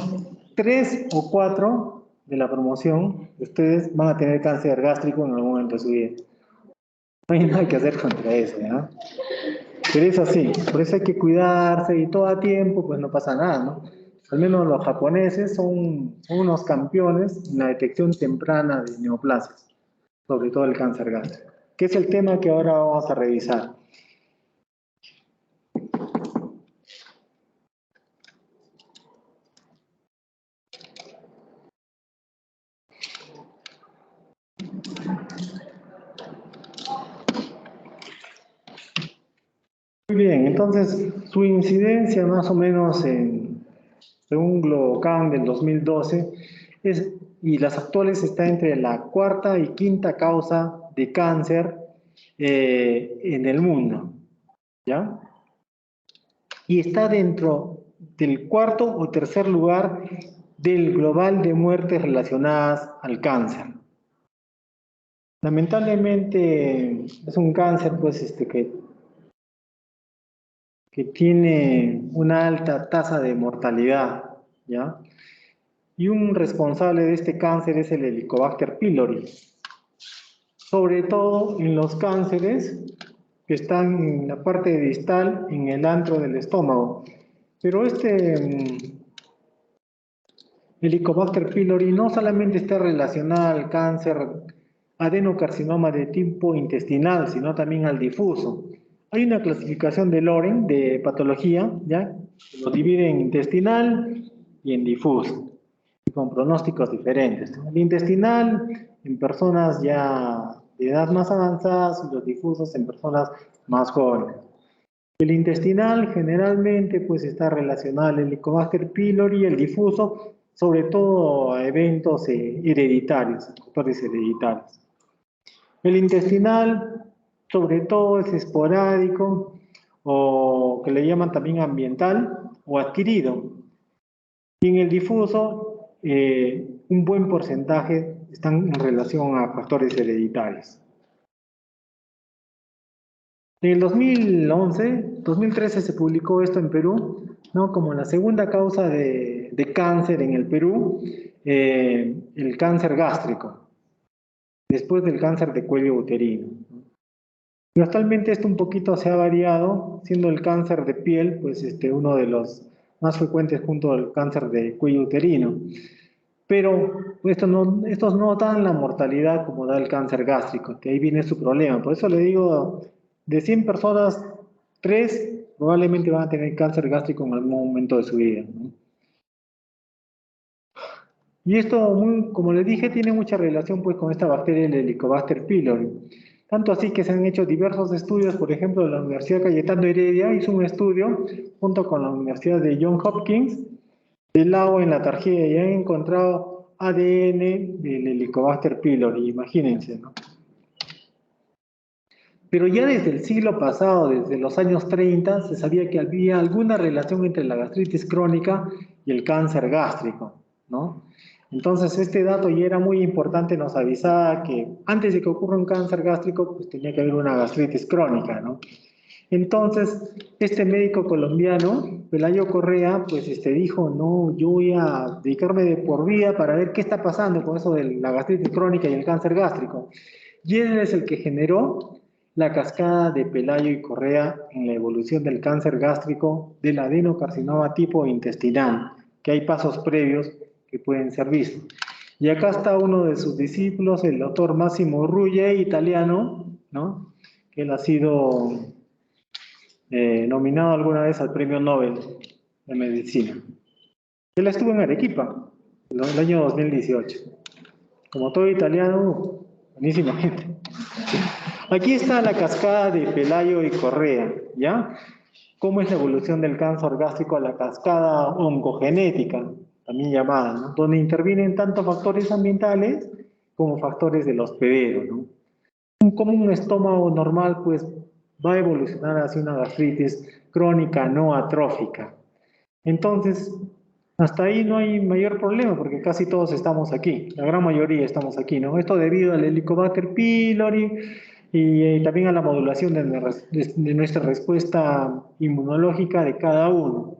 3 o 4 de la promoción, ustedes van a tener cáncer gástrico en algún momento de su vida. No hay nada que hacer contra eso, ¿no? Pero es así, por eso hay que cuidarse y todo a tiempo, pues no pasa nada, ¿no? Al menos los japoneses son unos campeones en la detección temprana de neoplasias, sobre todo el cáncer gástrico, que es el tema que ahora vamos a revisar. Muy bien, entonces su incidencia más o menos según Globocam del 2012 y las actuales está entre la cuarta y quinta causa de cáncer en el mundo, ¿ya? Y está dentro del cuarto o tercer lugar del global de muertes relacionadas al cáncer. Lamentablemente es un cáncer pues que tiene una alta tasa de mortalidad, ¿ya? Y un responsable de este cáncer es el Helicobacter pylori, sobre todo en los cánceres que están en la parte distal, en el antro del estómago. Pero Helicobacter pylori no solamente está relacionado al cáncer adenocarcinoma de tipo intestinal, sino también al difuso. Hay una clasificación de Loren de patología, ¿ya? Lo divide en intestinal y en difuso, con pronósticos diferentes. El intestinal en personas ya de edad más avanzadas y los difusos en personas más jóvenes. El intestinal generalmente pues está relacionado al Helicobacter pylori y el difuso, sobre todo a eventos hereditarios, factores hereditarios. El intestinal, sobre todo, es esporádico o que le llaman también ambiental o adquirido. Y en el difuso, un buen porcentaje están en relación a factores hereditarios. En el 2013 se publicó esto en Perú, ¿no? Como la segunda causa de cáncer en el Perú, el cáncer gástrico, después del cáncer de cuello uterino. Y actualmente esto un poquito se ha variado, siendo el cáncer de piel, pues uno de los más frecuentes junto al cáncer de cuello uterino. Pero estos no dan la mortalidad como da el cáncer gástrico, que ahí viene su problema. Por eso le digo, de 100 personas, 3 probablemente van a tener cáncer gástrico en algún momento de su vida, ¿no? Y esto, como les dije, tiene mucha relación pues, con esta bacteria, el Helicobacter pylori. Tanto así que se han hecho diversos estudios, por ejemplo, la Universidad Cayetano Heredia hizo un estudio junto con la Universidad de Johns Hopkins del agua en la tarjeta y han encontrado ADN del Helicobacter pylori, imagínense, ¿no? Pero ya desde el siglo pasado, desde los años 30, se sabía que había alguna relación entre la gastritis crónica y el cáncer gástrico, ¿no? Entonces, este dato ya era muy importante, nos avisaba que antes de que ocurra un cáncer gástrico, pues tenía que haber una gastritis crónica, ¿no? Entonces, este médico colombiano, Pelayo Correa, pues dijo, no, yo voy a dedicarme de por vida para ver qué está pasando con eso de la gastritis crónica y el cáncer gástrico. Y él es el que generó la cascada de Pelayo y Correa en la evolución del cáncer gástrico del adenocarcinoma tipo intestinal, que hay pasos previos que pueden ser vistos. Y acá está uno de sus discípulos, el doctor Massimo Ruggie, italiano, ¿no? Que él ha sido nominado alguna vez al Premio Nobel de Medicina. Él estuvo en Arequipa, en el año 2018. Como todo italiano, buenísima gente. Aquí está la cascada de Pelayo y Correa, ¿ya? ¿Cómo es la evolución del cáncer gástrico a la cascada oncogenética, también llamada, ¿no? Donde intervienen tanto factores ambientales como factores del hospedero, ¿no? Como un estómago normal, pues, va a evolucionar hacia una gastritis crónica no atrófica. Entonces, hasta ahí no hay mayor problema, porque casi todos estamos aquí, la gran mayoría estamos aquí, ¿no? Esto debido al Helicobacter pylori y también a la modulación de nuestra respuesta inmunológica de cada uno.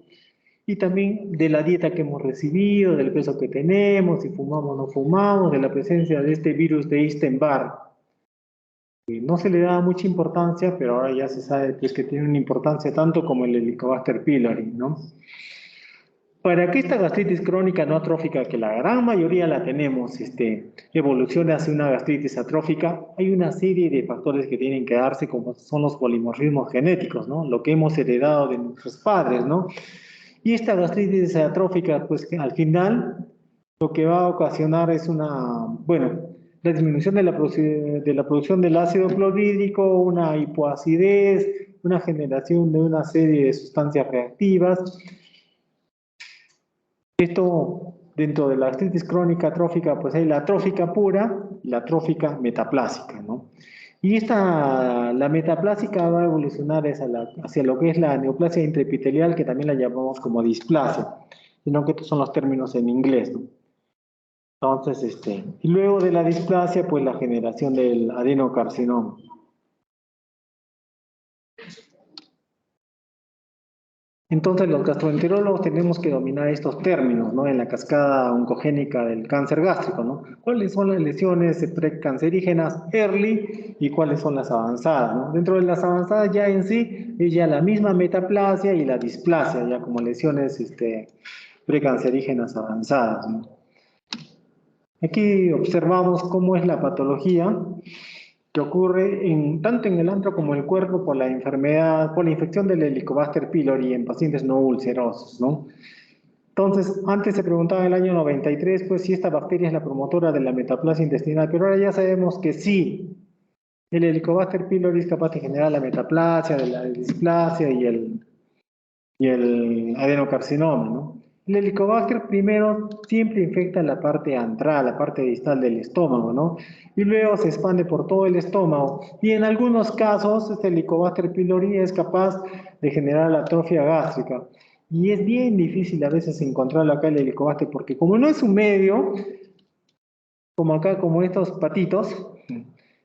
Y también de la dieta que hemos recibido, del peso que tenemos, si fumamos o no fumamos, de la presencia de este virus de Epstein-Barr. No se le da mucha importancia, pero ahora ya se sabe pues, que tiene una importancia tanto como el Helicobacter pylori, ¿no? Para que esta gastritis crónica no atrófica, que la gran mayoría la tenemos, evolucione hacia una gastritis atrófica, hay una serie de factores que tienen que darse, como son los polimorfismos genéticos, ¿no? Lo que hemos heredado de nuestros padres, ¿no? Y esta gastritis atrófica, pues que al final lo que va a ocasionar es la disminución de la producción del ácido clorhídrico, una hipoacidez, una generación de una serie de sustancias reactivas. Esto, dentro de la gastritis crónica atrófica, pues hay la atrófica pura y la atrófica metaplásica, ¿no? Y la metaplásica va a evolucionar hacia lo que es la neoplasia intraepitelial, que también la llamamos como displasia, sino que estos son los términos en inglés, ¿no? Entonces, y luego de la displasia, pues la generación del adenocarcinoma. Entonces, los gastroenterólogos tenemos que dominar estos términos, ¿no? En la cascada oncogénica del cáncer gástrico, ¿no? ¿Cuáles son las lesiones precancerígenas early y cuáles son las avanzadas, ¿no? Dentro de las avanzadas ya en sí, es ya la misma metaplasia y la displasia, ya como lesiones precancerígenas avanzadas, ¿no? Aquí observamos cómo es la patología que ocurre tanto en el antro como en el cuerpo por la infección del Helicobacter pylori en pacientes no ulcerosos, ¿no? Entonces, antes se preguntaba en el año 93, pues, si esta bacteria es la promotora de la metaplasia intestinal, pero ahora ya sabemos que sí. El Helicobacter pylori es capaz de generar la metaplasia, la displasia y el adenocarcinoma, ¿no? El Helicobacter primero siempre infecta la parte antral, la parte distal del estómago, ¿no? Y luego se expande por todo el estómago. Y en algunos casos, este Helicobacter pylori es capaz de generar la atrofia gástrica. Y es bien difícil a veces encontrarlo acá el Helicobacter, porque como no es un medio, como acá, como estos patitos,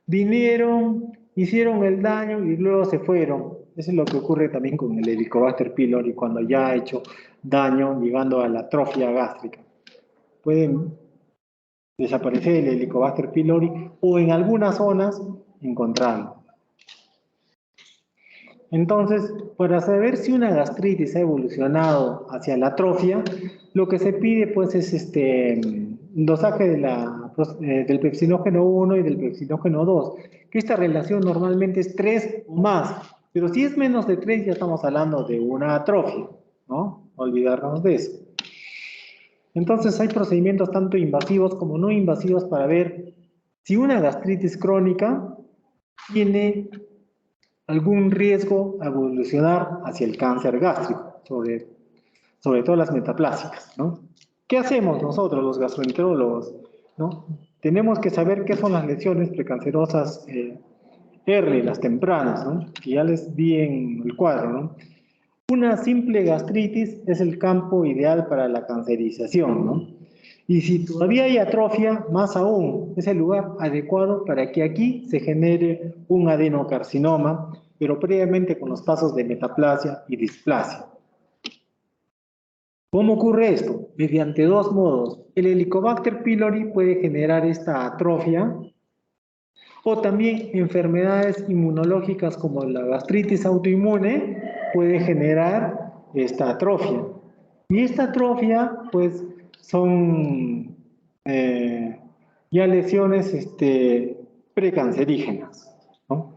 vinieron, hicieron el daño y luego se fueron. Eso es lo que ocurre también con el Helicobacter pylori cuando ya ha hecho daño llegando a la atrofia gástrica. Pueden desaparecer el Helicobacter pylori o en algunas zonas encontrarlo. Entonces, para saber si una gastritis ha evolucionado hacia la atrofia, lo que se pide pues es dosaje del pepsinógeno 1 y del pepsinógeno 2, que esta relación normalmente es 3 o más, pero si es menos de 3 ya estamos hablando de una atrofia, ¿no? Olvidarnos de eso. Entonces hay procedimientos tanto invasivos como no invasivos para ver si una gastritis crónica tiene algún riesgo a evolucionar hacia el cáncer gástrico, sobre todo las metaplásicas, ¿no? ¿Qué hacemos nosotros, los gastroenterólogos, ¿no? Tenemos que saber qué son las lesiones precancerosas early, las tempranas, ¿no? Que ya les di en el cuadro, ¿no? Una simple gastritis es el campo ideal para la cancerización, ¿no? Y si todavía hay atrofia, más aún, es el lugar adecuado para que aquí se genere un adenocarcinoma, pero previamente con los pasos de metaplasia y displasia. ¿Cómo ocurre esto? Mediante dos modos. El Helicobacter pylori puede generar esta atrofia O también enfermedades inmunológicas como la gastritis autoinmune puede generar esta atrofia. Y esta atrofia, pues, son ya lesiones precancerígenas, ¿no?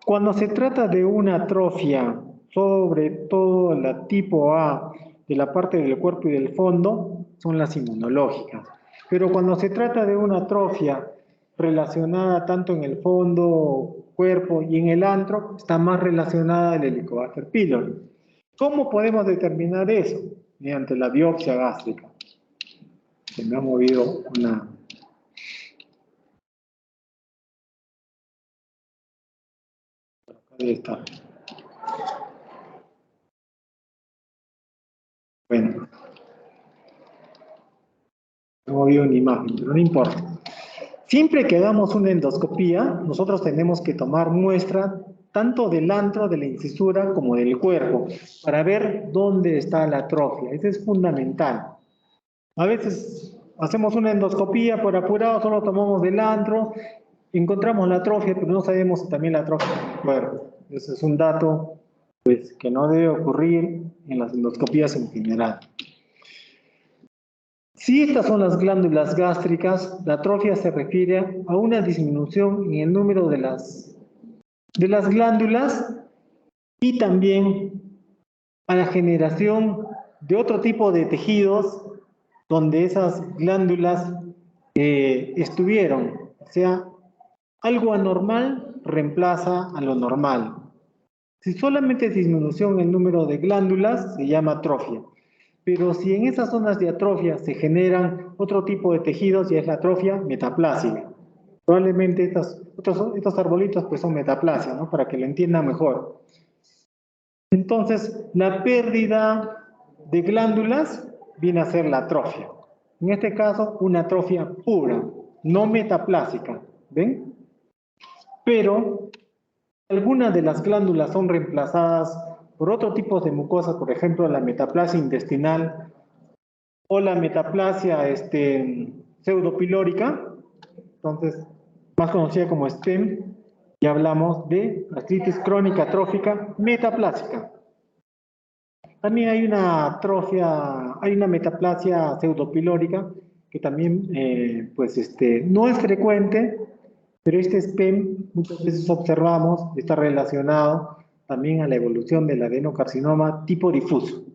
Cuando se trata de una atrofia, sobre todo la tipo A, de la parte del cuerpo y del fondo, son las inmunológicas. Pero cuando se trata de una atrofia relacionada tanto en el fondo, cuerpo y en el antro, está más relacionada al Helicobacter pylori. ¿Cómo podemos determinar eso? Mediante la biopsia gástrica. Se me ha movido una... Ahí está. Bueno. No he movido una imagen, pero no importa. Siempre que hagamos una endoscopía, nosotros tenemos que tomar muestra tanto del antro, de la incisura, como del cuerpo, para ver dónde está la atrofia. Eso es fundamental. A veces hacemos una endoscopía por apurado, solo tomamos del antro, encontramos la atrofia, pero no sabemos si también la atrofia está en el cuerpo. Ese es un dato, pues, que no debe ocurrir en las endoscopías en general. Si estas son las glándulas gástricas, la atrofia se refiere a una disminución en el número de las glándulas y también a la generación de otro tipo de tejidos donde esas glándulas estuvieron. O sea, algo anormal reemplaza a lo normal. Si solamente es disminución en el número de glándulas, se llama atrofia. Pero si en esas zonas de atrofia se generan otro tipo de tejidos, ya es la atrofia metaplásica. Probablemente estos arbolitos pues son metaplasia, ¿no? Para que lo entiendan mejor. Entonces, la pérdida de glándulas viene a ser la atrofia. En este caso, una atrofia pura, no metaplásica. ¿Ven? Pero algunas de las glándulas son reemplazadas por otro tipo de mucosas, por ejemplo, la metaplasia intestinal o la metaplasia pseudopilórica, entonces más conocida como STEM, y hablamos de gastritis crónica atrófica metaplásica. También hay una atrofia, hay una metaplasia pseudopilórica que también no es frecuente, pero este SPEM muchas veces observamos está relacionado también a la evolución del adenocarcinoma tipo difuso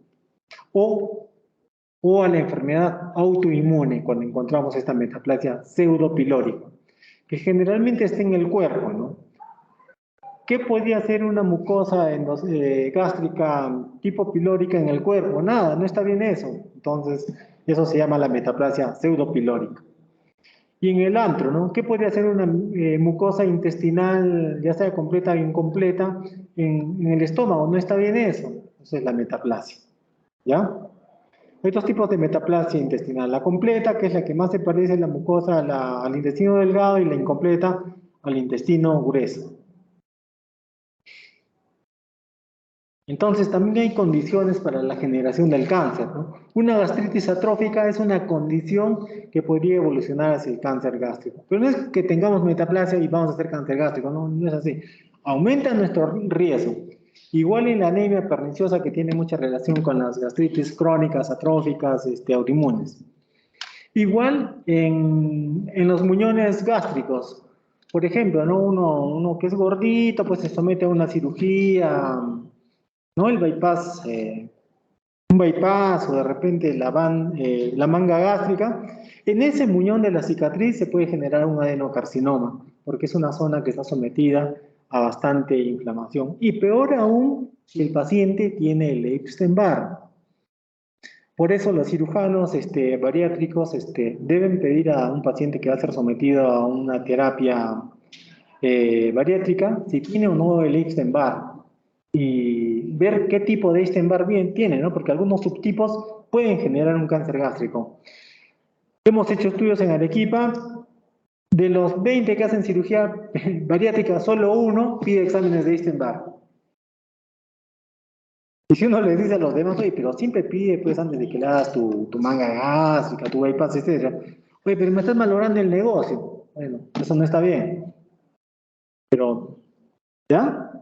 o a la enfermedad autoinmune cuando encontramos esta metaplasia pseudopilórica, que generalmente está en el cuerpo, ¿no? ¿Qué podría hacer una mucosa gástrica tipo pilórica en el cuerpo? Nada, no está bien eso. Entonces, eso se llama la metaplasia pseudopilórica. Y en el antro, ¿no? ¿Qué podría hacer una mucosa intestinal, ya sea completa o incompleta, en el estómago? No está bien eso. Eso es la metaplasia. ¿Ya? Hay dos tipos de metaplasia intestinal. La completa, que es la que más se parece a la mucosa al intestino delgado, y la incompleta al intestino grueso. Entonces, también hay condiciones para la generación del cáncer, ¿no? Una gastritis atrófica es una condición que podría evolucionar hacia el cáncer gástrico. Pero no es que tengamos metaplasia y vamos a hacer cáncer gástrico, no, no es así. Aumenta nuestro riesgo. Igual en la anemia perniciosa, que tiene mucha relación con las gastritis crónicas, atróficas, autoinmunes. Igual en los muñones gástricos. Por ejemplo, ¿no? Uno que es gordito, pues se somete a una cirugía, ¿no? El bypass, un bypass o de repente la manga gástrica. En ese muñón de la cicatriz se puede generar un adenocarcinoma, porque es una zona que está sometida a bastante inflamación. Y peor aún, si el paciente tiene el Epstein-Barr. Por eso los cirujanos bariátricos deben pedir a un paciente que va a ser sometido a una terapia bariátrica si tiene o no el Epstein-Barr. Y ver qué tipo de Epstein-Barr tiene, ¿no? Porque algunos subtipos pueden generar un cáncer gástrico. Hemos hecho estudios en Arequipa. De los 20 que hacen cirugía bariátrica, solo uno pide exámenes de Epstein-Barr. Y si uno le dice a los demás, oye, pero siempre pide, pues, antes de que le hagas tu manga gástrica, tu bypass, etc. Oye, pero me estás malogrando el negocio. Bueno, eso no está bien. Pero, ¿ya?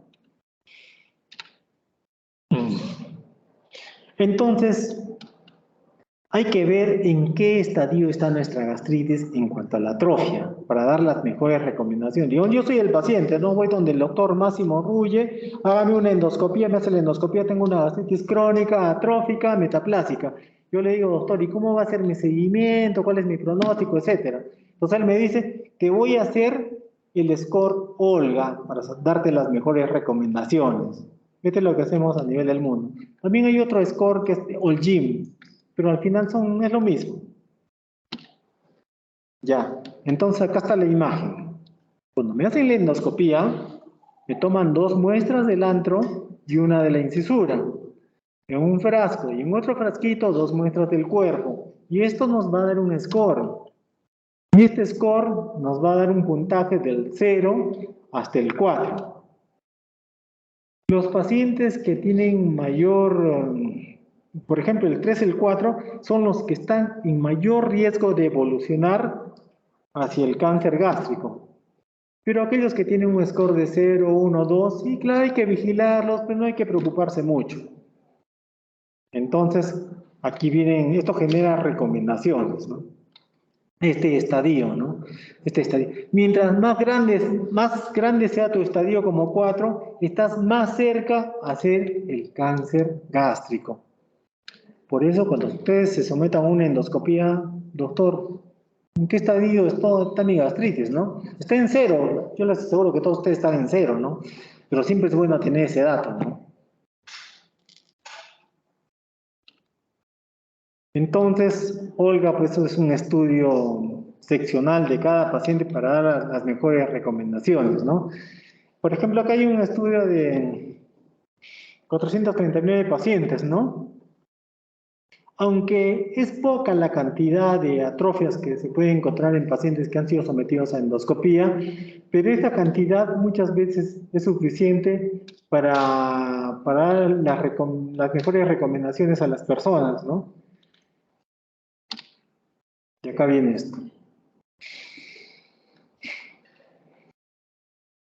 Entonces, hay que ver en qué estadio está nuestra gastritis en cuanto a la atrofia, para dar las mejores recomendaciones. Yo soy el paciente, no voy donde el doctor Máximo Rulle, hágame una endoscopía, me hace la endoscopía, tengo una gastritis crónica, atrófica, metaplásica. Yo le digo, doctor, ¿y cómo va a ser mi seguimiento? ¿Cuál es mi pronóstico? Etcétera. Entonces él me dice, te voy a hacer el score Olga para darte las mejores recomendaciones. Este es lo que hacemos a nivel del mundo. También hay otro score que es Olgym, pero al final es lo mismo. Ya, entonces acá está la imagen. Cuando me hacen la endoscopía, me toman 2 muestras del antro y una de la incisura. En un frasco y en otro frasquito 2 muestras del cuerpo. Y esto nos va a dar un score. Y este score nos va a dar un puntaje del 0 hasta el 4. Los pacientes que tienen mayor, por ejemplo, el 3 y el 4, son los que están en mayor riesgo de evolucionar hacia el cáncer gástrico. Pero aquellos que tienen un score de 0, 1, 2, sí, claro, hay que vigilarlos, pero no hay que preocuparse mucho. Entonces, aquí vienen, esto genera recomendaciones, ¿no? Este estadio, ¿no? Este estadio. Mientras más grande sea tu estadio como 4, estás más cerca a hacer el cáncer gástrico. Por eso, cuando ustedes se sometan a una endoscopía, doctor, ¿en qué estadio está mi gastritis, no? Está en 0. Yo les aseguro que todos ustedes están en 0, ¿no? Pero siempre es bueno tener ese dato, ¿no? Entonces, Olga, pues eso es un estudio seccional de cada paciente para dar las mejores recomendaciones, ¿no? Por ejemplo, acá hay un estudio de 439 pacientes, ¿no? Aunque es poca la cantidad de atrofias que se puede encontrar en pacientes que han sido sometidos a endoscopía, pero esta cantidad muchas veces es suficiente para dar las mejores recomendaciones a las personas, ¿no? Y acá viene esto.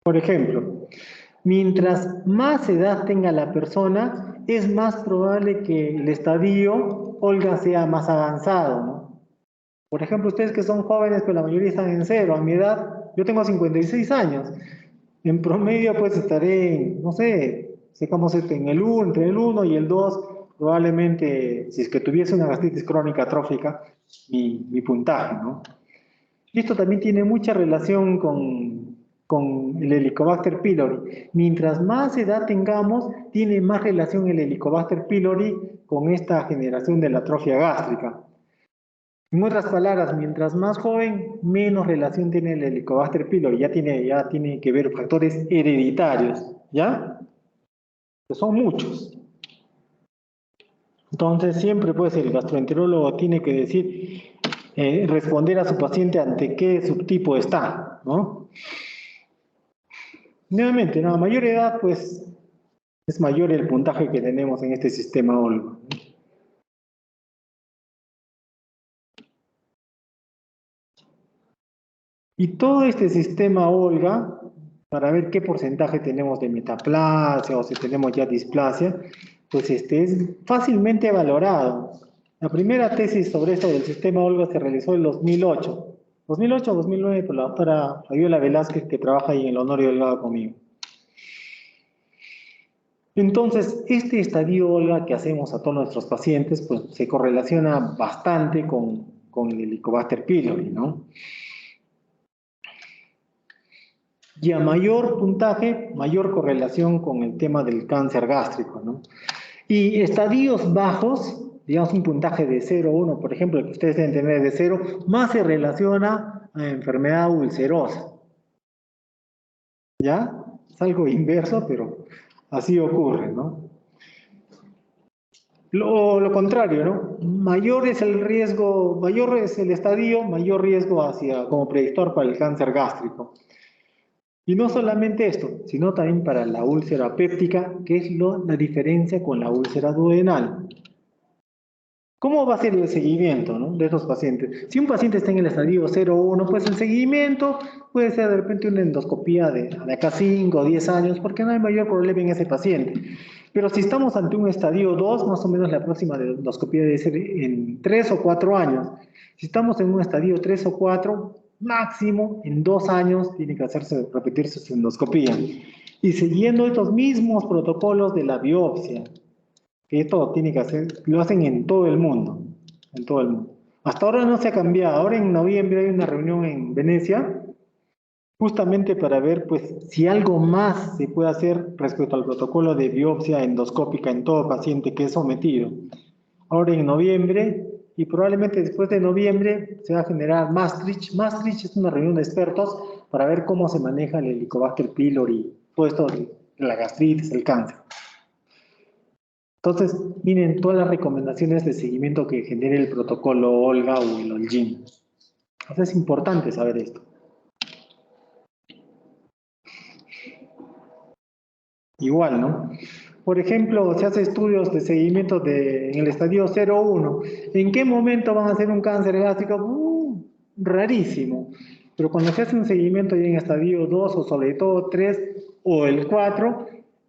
Por ejemplo, mientras más edad tenga la persona, es más probable que el estadio Olga sea más avanzado, ¿no? Por ejemplo, ustedes que son jóvenes, pero la mayoría están en 0. A mi edad, yo tengo 56 años. En promedio, pues estaré, no sé, digamos en el 1, entre el 1 y el 2, probablemente, si es que tuviese una gastritis crónica atrófica, mi puntaje, ¿no? Y esto también tiene mucha relación con el Helicobacter pylori. Mientras más edad tengamos, tiene más relación el Helicobacter pylori con esta generación de la atrofia gástrica. En otras palabras, mientras más joven, menos relación tiene el Helicobacter pylori. Ya tiene que ver factores hereditarios, ¿ya? Que son muchos. Entonces, siempre pues el gastroenterólogo tiene que decir, responder a su paciente ante qué subtipo está, ¿no? Nuevamente, ¿no? A mayor edad, pues, es mayor el puntaje que tenemos en este sistema Olga. Y todo este sistema Olga, para ver qué porcentaje tenemos de metaplasia o si tenemos ya displasia, pues es fácilmente valorado. La primera tesis sobre esto del sistema Olga se realizó en 2008. 2008-2009 por la doctora Fabiola Velázquez, que trabaja ahí en el Honorio Delgado conmigo. Entonces, este estadio Olga que hacemos a todos nuestros pacientes, pues se correlaciona bastante con el Helicobacter pylori, ¿no? Y a mayor puntaje, mayor correlación con el tema del cáncer gástrico, ¿no? Y estadios bajos, digamos un puntaje de 0, 1, por ejemplo, el que ustedes deben tener de 0, más se relaciona a enfermedad ulcerosa. ¿Ya? Es algo inverso, pero así ocurre, ¿no? Lo contrario, ¿no? Mayor es el riesgo, mayor es el estadio, mayor riesgo como predictor para el cáncer gástrico. Y no solamente esto, sino también para la úlcera péptica, que es la diferencia con la úlcera duodenal. ¿Cómo va a ser el seguimiento, ¿no?, de estos pacientes? Si un paciente está en el estadio 0-1, pues el seguimiento puede ser de repente una endoscopía de acá 5 o 10 años, porque no hay mayor problema en ese paciente. Pero si estamos ante un estadio 2, más o menos la próxima endoscopía debe ser en 3 o 4 años. Si estamos en un estadio 3 o 4, máximo en 2 años tiene que repetirse su endoscopía. Y siguiendo estos mismos protocolos de la biopsia, que esto tiene que hacer, lo hacen en todo el mundo, en todo el mundo. Hasta ahora no se ha cambiado. Ahora en noviembre hay una reunión en Venecia, justamente para ver, pues, si algo más se puede hacer respecto al protocolo de biopsia endoscópica en todo paciente que es sometido. Ahora en noviembre, y probablemente después de noviembre, se va a generar Maastricht. Maastricht es una reunión de expertos para ver cómo se maneja el Helicobacter pylori, todo esto de la gastritis, el cáncer. Entonces, miren todas las recomendaciones de seguimiento que genere el protocolo OLGA o el OLGIN. Entonces, es importante saber esto. Igual, ¿no? Por ejemplo, se hace estudios de seguimiento en el estadio 0-1. ¿En qué momento van a hacer un cáncer gástrico? Rarísimo. Pero cuando se hace un seguimiento ya en estadio 2 o sobre todo 3 o el 4,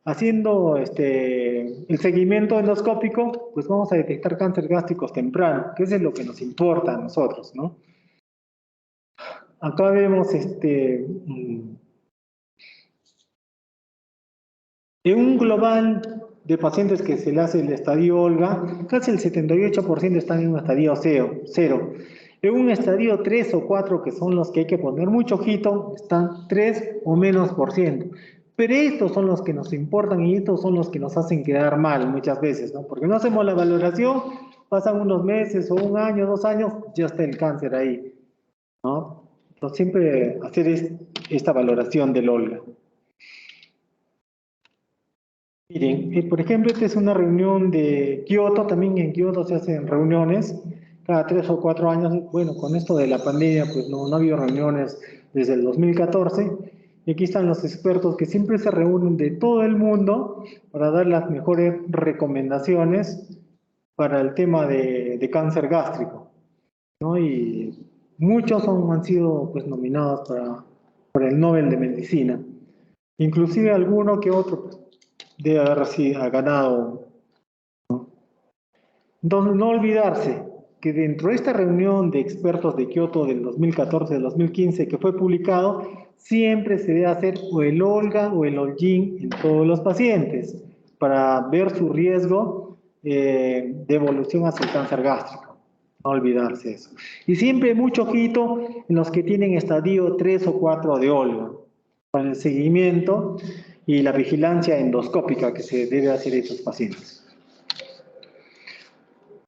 haciendo el seguimiento endoscópico, pues vamos a detectar cáncer gástricos temprano, que eso es lo que nos importa a nosotros, ¿no? Acá vemos en un global de pacientes que se le hace el estadio OLGA, casi el 78% están en un estadio 0. En un estadio 3 o 4, que son los que hay que poner mucho ojito, están 3 o menos por ciento. Pero estos son los que nos importan y estos son los que nos hacen quedar mal muchas veces, ¿no? Porque no hacemos la valoración, pasan unos meses o un año, 2 años, ya está el cáncer ahí, ¿no? Entonces siempre hacer esta valoración del OLGA. Miren, por ejemplo, esta es una reunión de Kioto, también en Kioto se hacen reuniones cada 3 o 4 años. Bueno, con esto de la pandemia, pues no ha habido reuniones desde el 2014. Y aquí están los expertos que siempre se reúnen de todo el mundo para dar las mejores recomendaciones para el tema de cáncer gástrico, ¿no? Y muchos han sido pues nominados para el Nobel de Medicina. Inclusive alguno que otro pues, debe haber ganado, ¿no? Entonces, no olvidarse que dentro de esta reunión de expertos de Kioto del 2014-2015 que fue publicado, siempre se debe hacer o el OLGA o el OLGIN en todos los pacientes para ver su riesgo de evolución hacia el cáncer gástrico. No olvidarse eso. Y siempre mucho ojito en los que tienen estadio 3 o 4 de OLGA para el seguimiento y la vigilancia endoscópica que se debe hacer a estos pacientes.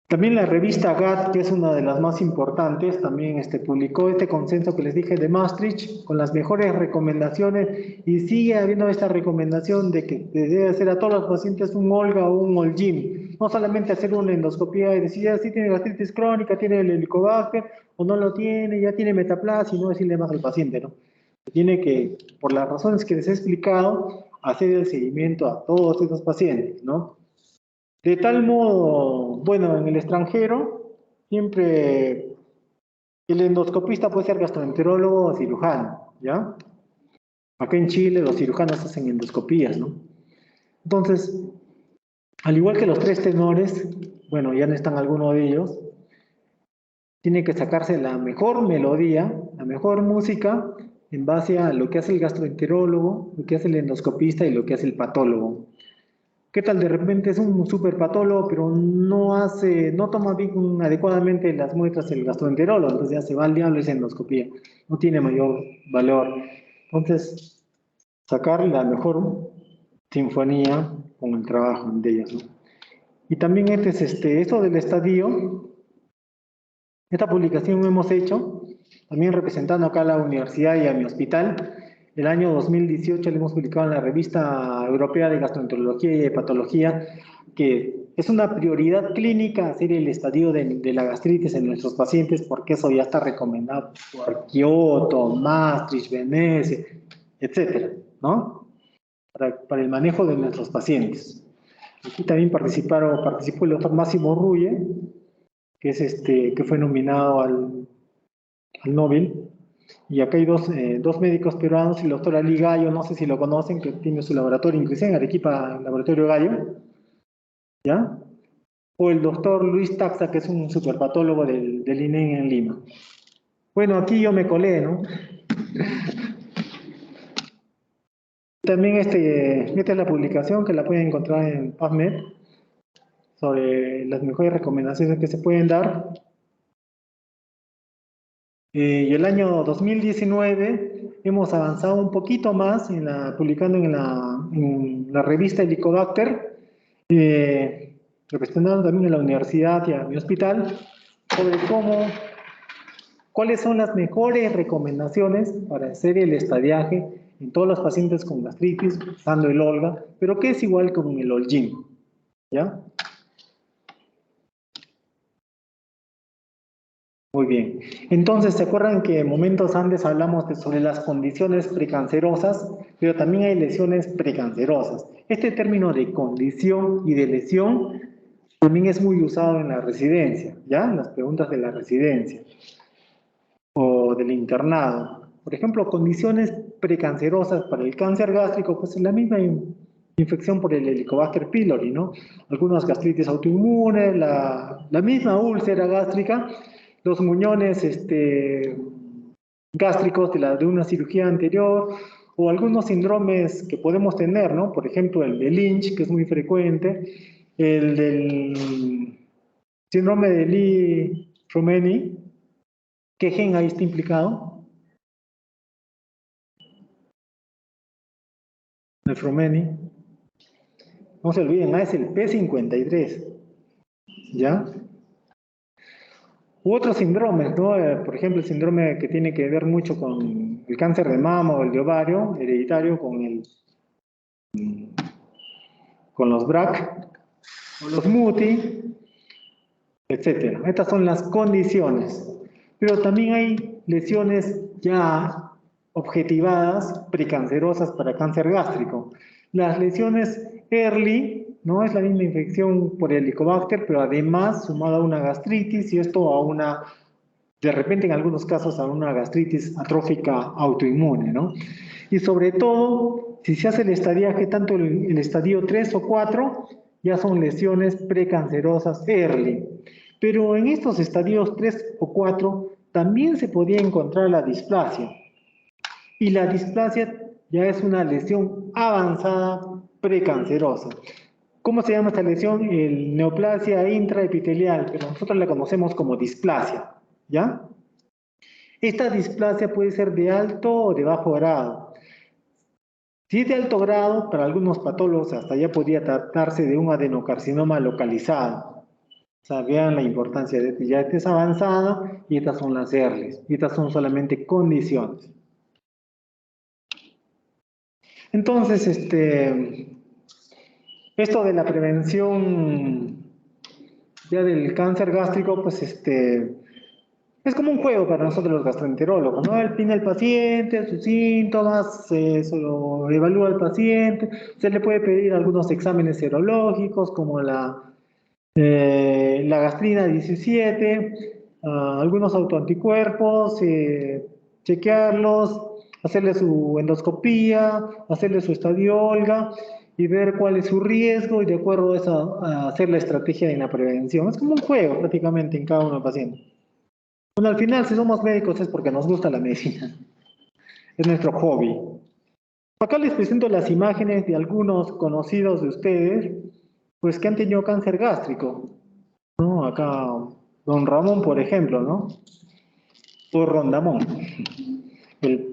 También la revista GATT, que es una de las más importantes, también publicó este consenso que les dije de Maastricht con las mejores recomendaciones y sigue habiendo esta recomendación de que se debe hacer a todos los pacientes un OLGA o un OLGIN. No solamente hacer una endoscopía y decir, ya sí tiene gastritis crónica, tiene el helicobacter, o no lo tiene, ya tiene metaplasia, y no decirle más al paciente, ¿no? Tiene que, por las razones que les he explicado, hacer el seguimiento a todos estos pacientes, ¿no? De tal modo, bueno, en el extranjero, siempre el endoscopista puede ser gastroenterólogo o cirujano, ¿ya? Acá en Chile los cirujanos hacen endoscopías, ¿no? Entonces, al igual que los 3 tenores, bueno, ya no están algunos de ellos, tiene que sacarse la mejor melodía, la mejor música, en base a lo que hace el gastroenterólogo, lo que hace el endoscopista y lo que hace el patólogo. ¿Qué tal de repente es un superpatólogo, pero no toma bien adecuadamente las muestras el gastroenterólogo? Entonces ya se va al diablo esa endoscopía. No tiene mayor valor. Entonces, sacar la mejor sinfonía con el trabajo de ellos, ¿no? Y también esto del estadio, esta publicación hemos hecho, también representando acá a la universidad y a mi hospital. El año 2018 le hemos publicado en la Revista Europea de Gastroenterología y Hepatología que es una prioridad clínica hacer el estadio de la gastritis en nuestros pacientes porque eso ya está recomendado por Kioto, Maastricht, Venecia, etcétera, ¿no? Para el manejo de nuestros pacientes. Aquí también participó el doctor Máximo Ruye, que es que fue nominado al Nobel. Y acá hay dos médicos peruanos, el doctor Ali Gallo, no sé si lo conocen, que tiene su laboratorio, inclusive en Arequipa, el laboratorio Gallo, ¿ya? O el doctor Luis Taxa, que es un superpatólogo del INEN en Lima. Bueno, aquí yo me colé, ¿no? También esta es la publicación que la pueden encontrar en PubMed sobre las mejores recomendaciones que se pueden dar. Y el año 2019 hemos avanzado un poquito más publicando en la revista Helicobacter, representando también a la universidad y a mi hospital, sobre cuáles son las mejores recomendaciones para hacer el estadiaje en todos los pacientes con gastritis, usando el Olga, pero que es igual con el Olgin, ¿ya? Muy bien. Entonces, ¿se acuerdan que momentos antes hablamos sobre las condiciones precancerosas, pero también hay lesiones precancerosas? Este término de condición y de lesión también es muy usado en la residencia, ¿ya? En las preguntas de la residencia o del internado. Por ejemplo, condiciones precancerosas para el cáncer gástrico, pues es la misma infección por el Helicobacter pylori, ¿no? Algunas gastritis autoinmunes, la misma úlcera gástrica, los muñones gástricos de una cirugía anterior, o algunos síndromes que podemos tener, ¿no? Por ejemplo, el de Lynch, que es muy frecuente, el del síndrome de Lee-Romani. ¿Qué gen ahí está implicado? El Fromeni. No se olviden, es el P53. ¿Ya? U otros síndromes, ¿no? Por ejemplo, el síndrome que tiene que ver mucho con el cáncer de mama o el de ovario, hereditario, con los BRAC, o los MUTI, etc. Estas son las condiciones. Pero también hay lesiones ya objetivadas, precancerosas para cáncer gástrico. Las lesiones early, ¿no? Es la misma infección por el Helicobacter, pero además sumada a una gastritis y esto de repente en algunos casos a una gastritis atrófica autoinmune, ¿no? Y sobre todo, si se hace el estadiaje, tanto el estadio 3 o 4, ya son lesiones precancerosas early. Pero en estos estadios 3 o 4 también se podía encontrar la displasia. Y la displasia ya es una lesión avanzada precancerosa. ¿Cómo se llama esta lesión? El neoplasia intraepitelial, pero nosotros la conocemos como displasia, ¿ya? Esta displasia puede ser de alto o de bajo grado. Si es de alto grado, para algunos patólogos hasta ya podría tratarse de un adenocarcinoma localizado. O sea, vean la importancia de ya esta es avanzada y estas son las early. Y estas son solamente condiciones. Entonces, esto de la prevención ya del cáncer gástrico, pues es como un juego para nosotros los gastroenterólogos, ¿no? Él tiene el paciente, sus síntomas, se lo evalúa al paciente, se le puede pedir algunos exámenes serológicos como la gastrina 17, algunos autoanticuerpos, chequearlos, hacerle su endoscopía, hacerle su estadio Olga y ver cuál es su riesgo y de acuerdo a eso hacer la estrategia de la prevención. Es como un juego prácticamente en cada uno de los pacientes. Bueno, al final si somos médicos es porque nos gusta la medicina. Es nuestro hobby. Acá les presento las imágenes de algunos conocidos de ustedes, pues que han tenido cáncer gástrico, ¿no? Acá, don Ramón, por ejemplo, ¿no? O Rondamón.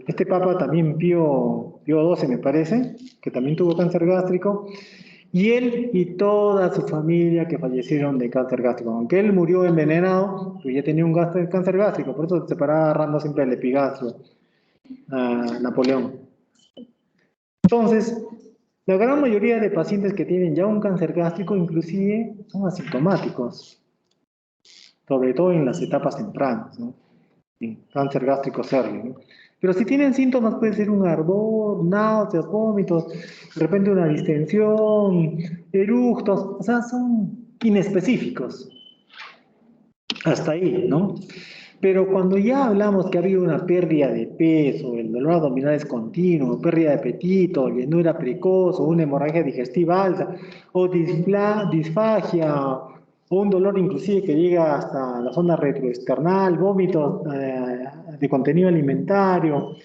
Este papa también Pío XII, me parece, que también tuvo cáncer gástrico, y él y toda su familia que fallecieron de cáncer gástrico. Aunque él murió envenenado, pues ya tenía un cáncer gástrico, por eso se paraba agarrando siempre el epigastro a Napoleón. Entonces, la gran mayoría de pacientes que tienen ya un cáncer gástrico inclusive son asintomáticos, sobre todo en las etapas tempranas, ¿no? En cáncer gástrico early, ¿no? Pero si tienen síntomas puede ser un ardor, náuseas, vómitos, de repente una distensión, eructos, o sea, son inespecíficos. Hasta ahí, ¿no? Pero cuando ya hablamos que ha habido una pérdida de peso, el dolor abdominal es continuo, pérdida de apetito, llenura precoz, o una hemorragia digestiva alta, o disfagia, o un dolor inclusive que llega hasta la zona retroesternal, vómitos de contenido alimentario,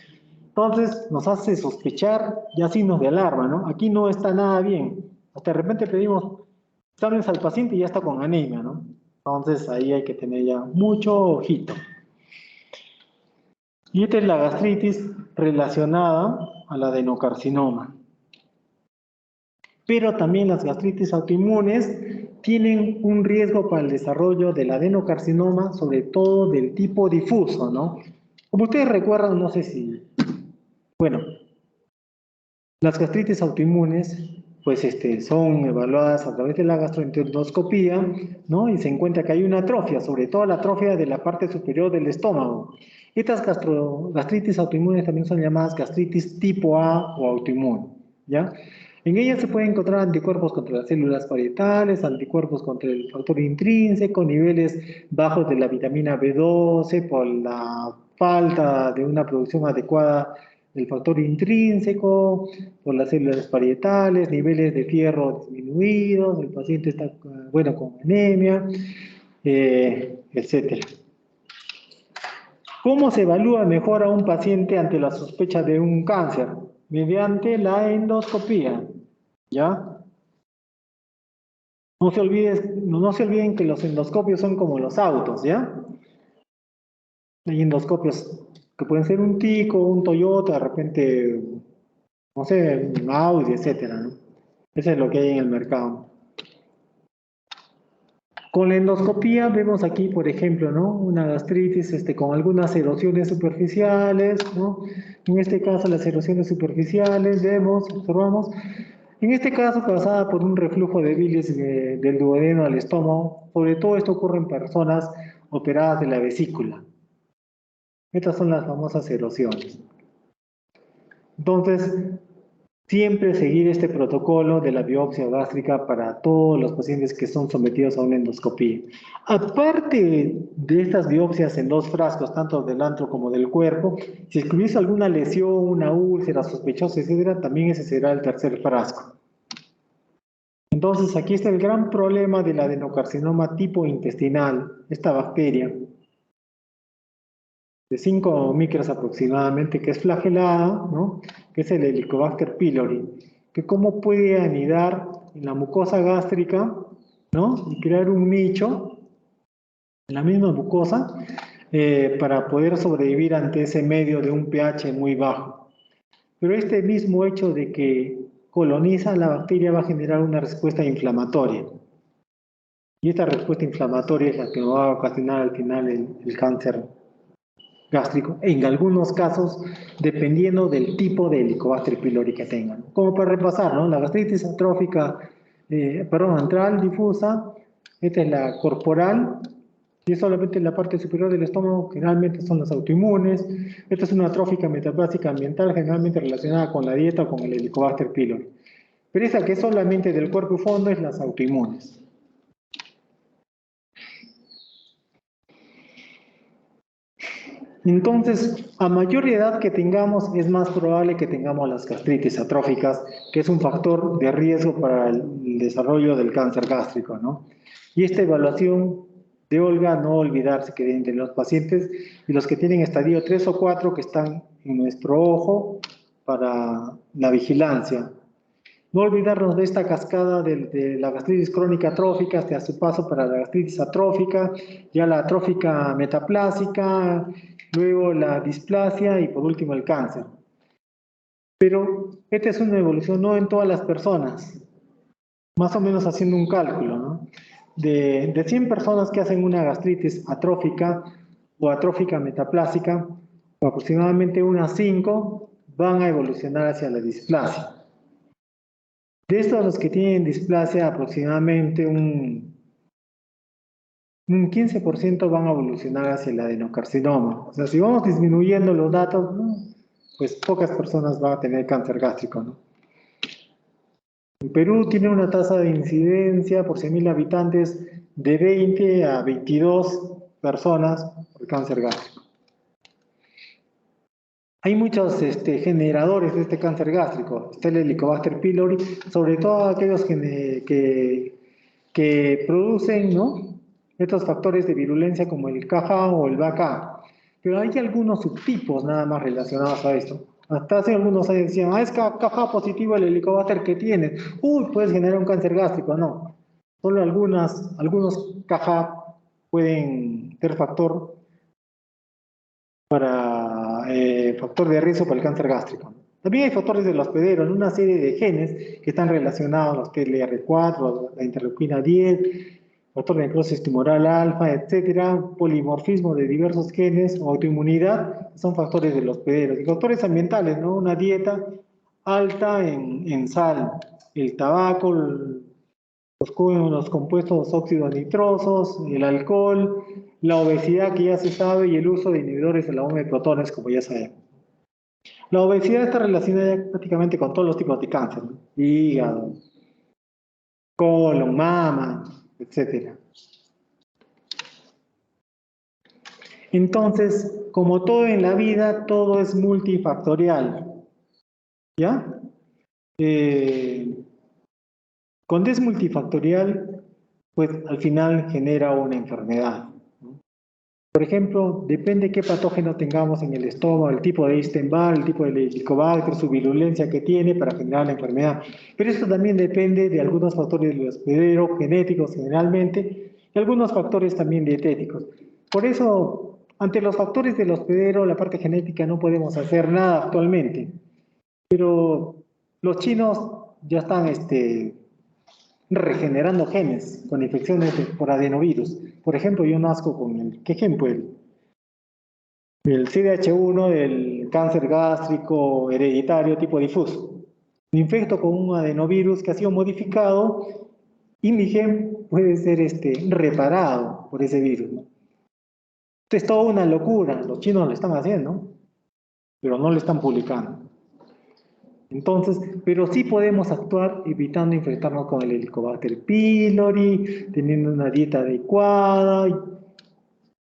entonces nos hace sospechar ya signos de alarma, ¿no? Aquí no está nada bien. Hasta de repente pedimos exámenes al paciente y ya está con anemia, ¿no? Entonces ahí hay que tener ya mucho ojito. Y esta es la gastritis relacionada al adenocarcinoma. Pero también las gastritis autoinmunes tienen un riesgo para el desarrollo del adenocarcinoma, sobre todo del tipo difuso, ¿no? Como ustedes recuerdan, no sé si, bueno, las gastritis autoinmunes, pues son evaluadas a través de la gastroenteroscopía, ¿no? Y se encuentra que hay una atrofia, sobre todo la atrofia de la parte superior del estómago. Estas gastritis autoinmunes también son llamadas gastritis tipo A o autoinmune, ¿ya? En ellas se pueden encontrar anticuerpos contra las células parietales, anticuerpos contra el factor intrínseco, niveles bajos de la vitamina B12 por la falta de una producción adecuada del factor intrínseco, por las células parietales, niveles de fierro disminuidos, el paciente está, bueno, con anemia, etc. ¿Cómo se evalúa mejor a un paciente ante la sospecha de un cáncer? Mediante la endoscopía, ¿ya? No se olviden que los endoscopios son como los autos, ¿ya? Hay endoscopios que pueden ser un Tico, un Toyota, de repente, no sé, un Audi, etcétera, ¿no? Eso es lo que hay en el mercado. Con la endoscopía vemos aquí, por ejemplo, ¿no? Una gastritis con algunas erosiones superficiales, ¿no? En este caso, las erosiones superficiales, observamos. En este caso, causada por un reflujo de bilis del duodeno al estómago. Sobre todo esto ocurre en personas operadas de la vesícula. Estas son las famosas erosiones. Entonces, siempre seguir este protocolo de la biopsia gástrica para todos los pacientes que son sometidos a una endoscopía. Aparte de estas biopsias en dos frascos, tanto del antro como del cuerpo, si hubiese alguna lesión, una úlcera sospechosa, etc., también ese será el tercer frasco. Entonces, aquí está el gran problema del adenocarcinoma tipo intestinal, esta bacteria, de 5 micras aproximadamente, que es flagelada, ¿no? Que es el Helicobacter pylori, que cómo puede anidar en la mucosa gástrica, ¿no? Y crear un nicho en la misma mucosa para poder sobrevivir ante ese medio de un pH muy bajo. Pero este mismo hecho de que coloniza la bacteria va a generar una respuesta inflamatoria. Y esta respuesta inflamatoria es la que nos va a ocasionar al final el cáncer gástrico, en algunos casos, dependiendo del tipo de Helicobacter pylori que tengan. Como para repasar, ¿no? La gastritis atrófica, antral difusa, esta es la corporal, y es solamente en la parte superior del estómago, generalmente son las autoinmunes. Esta es una atrófica metaplásica ambiental, generalmente relacionada con la dieta o con el Helicobacter pylori. Pero esa que es solamente del cuerpo y fondo es las autoinmunes. Entonces, a mayor edad que tengamos, es más probable que tengamos las gastritis atróficas, que es un factor de riesgo para el desarrollo del cáncer gástrico, ¿no? Y esta evaluación de Olga, no olvidarse que entre los pacientes y los que tienen estadio 3 o 4 que están en nuestro ojo para la vigilancia. No olvidarnos de esta cascada de la gastritis crónica atrófica hasta su paso para la gastritis atrófica, ya la atrófica metaplásica, luego la displasia y por último el cáncer. Pero esta es una evolución no en todas las personas, más o menos haciendo un cálculo, ¿no? De 100 personas que hacen una gastritis atrófica o atrófica metaplásica, aproximadamente unas 5 van a evolucionar hacia la displasia. De estos, los que tienen displasia, aproximadamente un 15% van a evolucionar hacia el adenocarcinoma. O sea, si vamos disminuyendo los datos, ¿no? Pues pocas personas van a tener cáncer gástrico, ¿no? En Perú tiene una tasa de incidencia por 100.000 habitantes de 20 a 22 personas por cáncer gástrico. Hay muchos generadores de este cáncer gástrico. Está el Helicobacter pylori, sobre todo aquellos que producen, ¿no?, estos factores de virulencia como el KA o el BACA. Pero hay algunos subtipos nada más relacionados a esto. Hasta hace algunos años decían, es KA positivo el Helicobacter que tienes. Puedes generar un cáncer gástrico. No. Solo algunos KA pueden ser factor de riesgo para el cáncer gástrico. También hay factores del hospedero, en una serie de genes que están relacionados, los TLR4, la interleuquina 10, factor de necrosis tumoral alfa, etcétera, polimorfismo de diversos genes, autoinmunidad, son factores del hospedero. Y factores ambientales, ¿no? Una dieta alta en sal, el tabaco, los compuestos óxidos nitrosos, el alcohol, la obesidad que ya se sabe y el uso de inhibidores de la bomba de protones, como ya sabemos. La obesidad está relacionada prácticamente con todos los tipos de cáncer, ¿no? Hígado, colon, mama, etc. Entonces, como todo en la vida, todo es multifactorial. ¿Ya? Cuando es multifactorial, pues al final genera una enfermedad, ¿no? Por ejemplo, depende qué patógeno tengamos en el estómago, el tipo de Epstein-Barr, el tipo de Helicobacter, su virulencia que tiene para generar la enfermedad. Pero esto también depende de algunos factores del hospedero, genéticos generalmente, y algunos factores también dietéticos. Por eso, ante los factores del hospedero, la parte genética no podemos hacer nada actualmente. Pero los chinos ya están regenerando genes con infecciones por adenovirus. Por ejemplo, yo nazco con ¿qué ejemplo? El CDH1 del cáncer gástrico hereditario tipo difuso. Me infecto con un adenovirus que ha sido modificado y mi gen puede ser reparado por ese virus, ¿no? Esto es toda una locura. Los chinos lo están haciendo, pero no lo están publicando. Entonces, pero sí podemos actuar evitando infectarnos con el Helicobacter pylori, teniendo una dieta adecuada,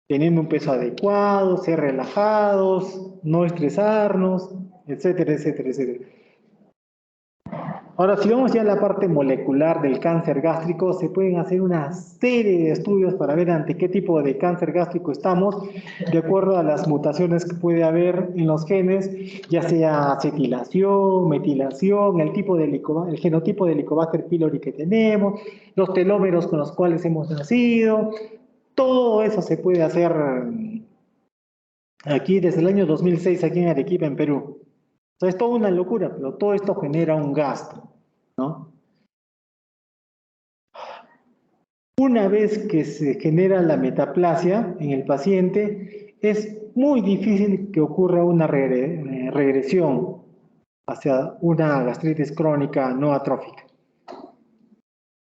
teniendo un peso adecuado, ser relajados, no estresarnos, etcétera, etcétera, etcétera. Ahora, si vamos ya a la parte molecular del cáncer gástrico, se pueden hacer una serie de estudios para ver ante qué tipo de cáncer gástrico estamos, de acuerdo a las mutaciones que puede haber en los genes, ya sea acetilación, metilación, el genotipo de Helicobacter pylori que tenemos, los telómeros con los cuales hemos nacido. Todo eso se puede hacer aquí desde el año 2006, aquí en Arequipa, en Perú. O sea, es toda una locura, pero todo esto genera un gasto, ¿no? Una vez que se genera la metaplasia en el paciente, es muy difícil que ocurra una regresión hacia una gastritis crónica no atrófica.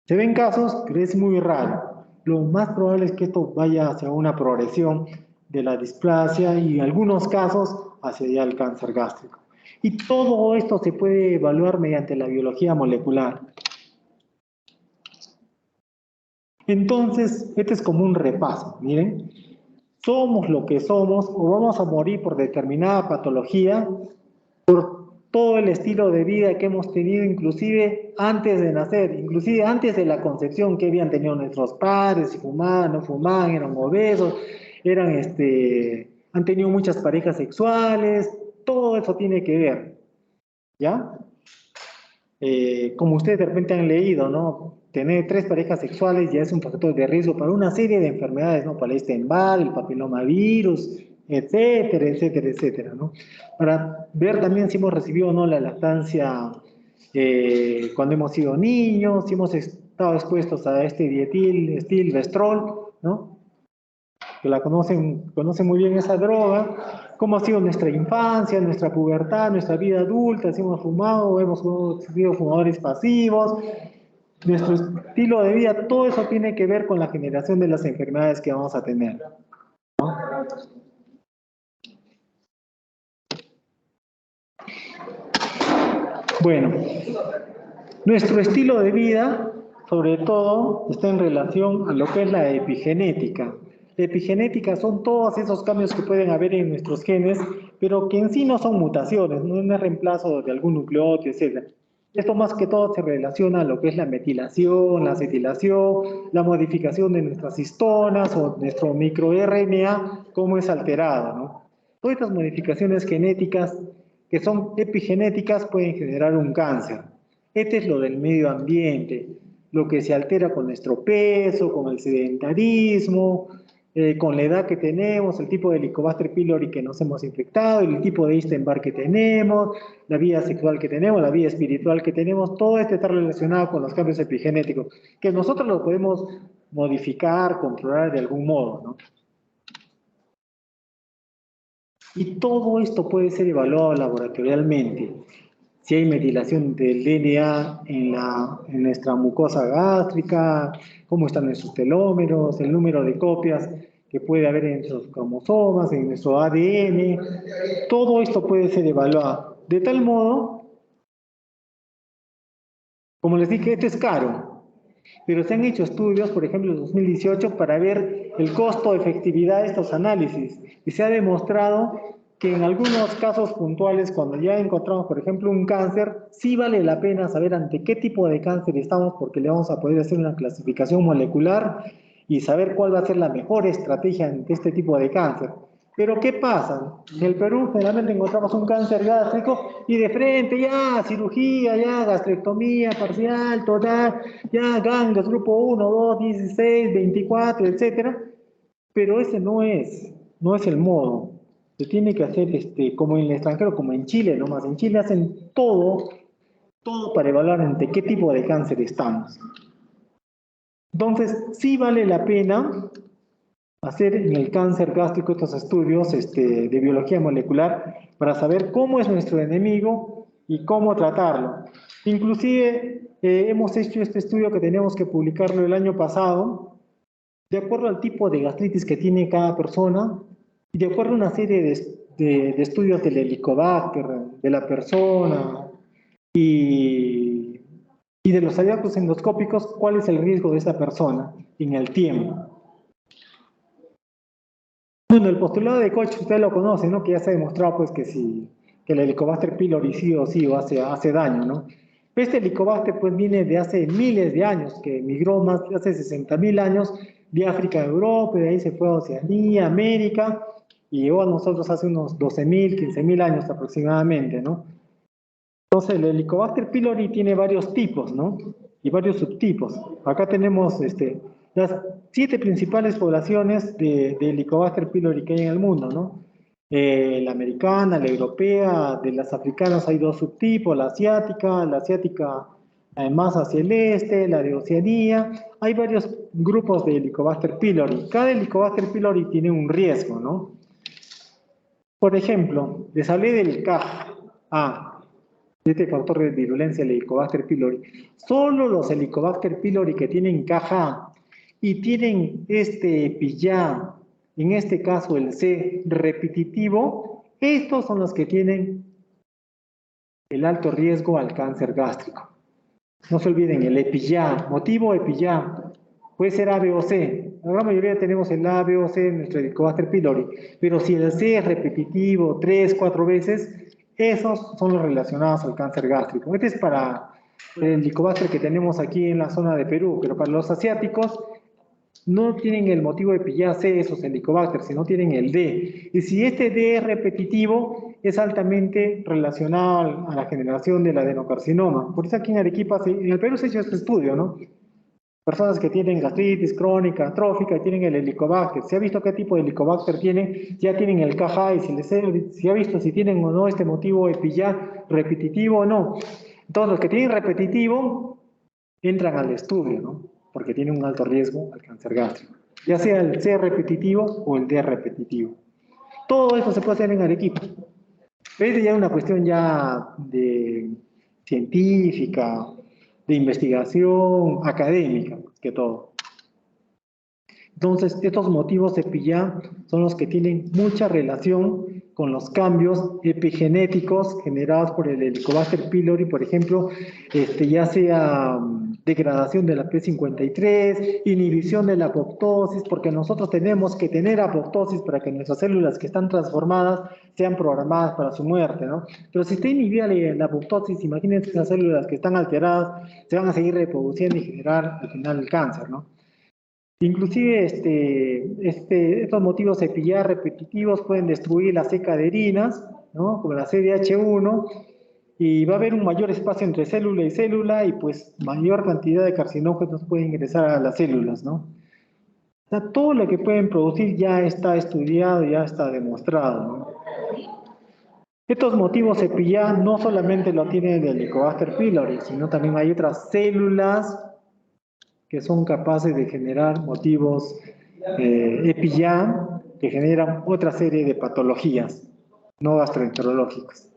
Se ven casos, pero es muy raro. Lo más probable es que esto vaya hacia una progresión de la displasia y en algunos casos hacia ya el cáncer gástrico. Y todo esto se puede evaluar mediante la biología molecular. Entonces, este es como un repaso, miren. Somos lo que somos o vamos a morir por determinada patología, por todo el estilo de vida que hemos tenido, inclusive antes de nacer, inclusive antes de la concepción que habían tenido nuestros padres, si fumaban, no fumaban, eran obesos, han tenido muchas parejas sexuales, todo eso tiene que ver, ¿ya? Como ustedes de repente han leído, ¿no? Tener 3 parejas sexuales ya es un factor de riesgo para una serie de enfermedades, ¿no? Para el Epstein-Barr, el papilomavirus, etcétera, etcétera, etcétera, ¿no? Para ver también si hemos recibido o no la lactancia cuando hemos sido niños, si hemos estado expuestos a estilvestrol, ¿no? Que la conocen muy bien esa droga, cómo ha sido nuestra infancia, nuestra pubertad, nuestra vida adulta, si hemos fumado o hemos sido fumadores pasivos, nuestro estilo de vida, todo eso tiene que ver con la generación de las enfermedades que vamos a tener, ¿no? Bueno, nuestro estilo de vida, sobre todo, está en relación a lo que es la epigenética. epigenética son todos esos cambios que pueden haber en nuestros genes, pero que en sí no son mutaciones, no es reemplazo de algún nucleótido, etc. Esto más que todo se relaciona a lo que es la metilación, la acetilación, la modificación de nuestras histonas o nuestro microRNA, cómo es alterado, ¿no? Todas estas modificaciones genéticas que son epigenéticas pueden generar un cáncer. Este es lo del medio ambiente, lo que se altera con nuestro peso, con el sedentarismo, con la edad que tenemos, el tipo de Helicobacter pylori que nos hemos infectado, el tipo de Epstein-Barr que tenemos, la vida sexual que tenemos, la vida espiritual que tenemos, todo esto está relacionado con los cambios epigenéticos, que nosotros lo podemos modificar, controlar de algún modo, ¿no? Y todo esto puede ser evaluado laboratorialmente. Si hay metilación del DNA en nuestra mucosa gástrica, cómo están nuestros telómeros, el número de copias que puede haber en nuestros cromosomas, en nuestro ADN, todo esto puede ser evaluado. De tal modo, como les dije, esto es caro, pero se han hecho estudios, por ejemplo, en 2018, para ver el costo-efectividad de estos análisis, y se ha demostrado que en algunos casos puntuales, cuando ya encontramos, por ejemplo, un cáncer, sí vale la pena saber ante qué tipo de cáncer estamos, porque le vamos a poder hacer una clasificación molecular y saber cuál va a ser la mejor estrategia ante este tipo de cáncer. Pero ¿qué pasa? En el Perú generalmente encontramos un cáncer gástrico y de frente ya cirugía, ya gastrectomía parcial, total, ya ganglios grupo 1, 2, 16, 24, etcétera. Pero ese no es el modo. Se tiene que hacer como en el extranjero, como en Chile nomás. En Chile hacen todo para evaluar ante qué tipo de cáncer estamos. Entonces, sí vale la pena hacer en el cáncer gástrico estos estudios de biología molecular para saber cómo es nuestro enemigo y cómo tratarlo. Inclusive, hemos hecho este estudio que teníamos que publicarlo el año pasado, de acuerdo al tipo de gastritis que tiene cada persona y de acuerdo a una serie de estudios del Helicobacter, de la persona y de los hallazgos endoscópicos, cuál es el riesgo de esa persona en el tiempo. Bueno, el postulado de Koch, usted lo conoce, ¿no? Que ya se ha demostrado, pues, que el Helicobacter pylori sí o sí hace daño, ¿no? Este Helicobacter, pues, viene de hace miles de años, que migró más de hace 60.000 años de África a Europa, de ahí se fue a Oceanía, América, y llegó a nosotros hace unos 12.000, 15.000 años aproximadamente, ¿no? Entonces, el Helicobacter pylori tiene varios tipos, ¿no? Y varios subtipos. Acá tenemos las 7 principales poblaciones de Helicobacter pylori que hay en el mundo, ¿no? La americana, la europea, de las africanas hay 2 subtipos, la asiática más hacia el este, la de Oceanía. Hay varios grupos de Helicobacter pylori. Cada Helicobacter pylori tiene un riesgo, ¿no? Por ejemplo, les hablé del CAH, este factor de virulencia del Helicobacter pylori. Solo los Helicobacter pylori que tienen caja y tienen PIA, en este caso el C repetitivo, estos son los que tienen el alto riesgo al cáncer gástrico. No se olviden, el EPIA, motivo EPIA, puede ser A, B o C. La gran mayoría tenemos el A, B o C en nuestro Helicobacter pylori, pero si el C es repetitivo 3, 4 veces, esos son los relacionados al cáncer gástrico. Este es para el Helicobacter que tenemos aquí en la zona de Perú, pero para los asiáticos no tienen el motivo de pillar C, esos Helicobacter, sino tienen el D. Y si este D es repetitivo, es altamente relacionado a la generación del adenocarcinoma. Por eso aquí en Arequipa, en el Perú se ha hecho este estudio, ¿no? Personas que tienen gastritis crónica, atrófica, y tienen el Helicobacter. Se ha visto qué tipo de Helicobacter tienen, ya tienen el KJ, y se ha visto si tienen o no este motivo de pillar repetitivo o no. Entonces, los que tienen repetitivo entran al estudio, ¿no? Porque tienen un alto riesgo al cáncer gástrico, ya sea el C repetitivo o el D repetitivo. Todo esto se puede hacer en Arequipa. Es ya una cuestión ya de científica, de investigación académica, más que todo. Entonces, estos motivos de PIA son los que tienen mucha relación con los cambios epigenéticos generados por el Helicobacter pylori, por ejemplo, ya sea degradación de la P53, inhibición de la apoptosis, porque nosotros tenemos que tener apoptosis para que nuestras células que están transformadas sean programadas para su muerte, ¿no? Pero si está inhibida la apoptosis, imagínense que las células que están alteradas se van a seguir reproduciendo y generar al final el cáncer, ¿no? Inclusive estos motivos cepillar repetitivos pueden destruir las C-caderinas, ¿no? Como la CDH1, y va a haber un mayor espacio entre célula y célula y pues mayor cantidad de carcinógenos pueden ingresar a las células, ¿no? O sea, todo lo que pueden producir ya está estudiado, ya está demostrado, ¿no? Estos motivos cepillar no solamente lo tienen el Helicobacter pylori, sino también hay otras células que son capaces de generar motivos EPIA, que generan otra serie de patologías no gastroenterológicas.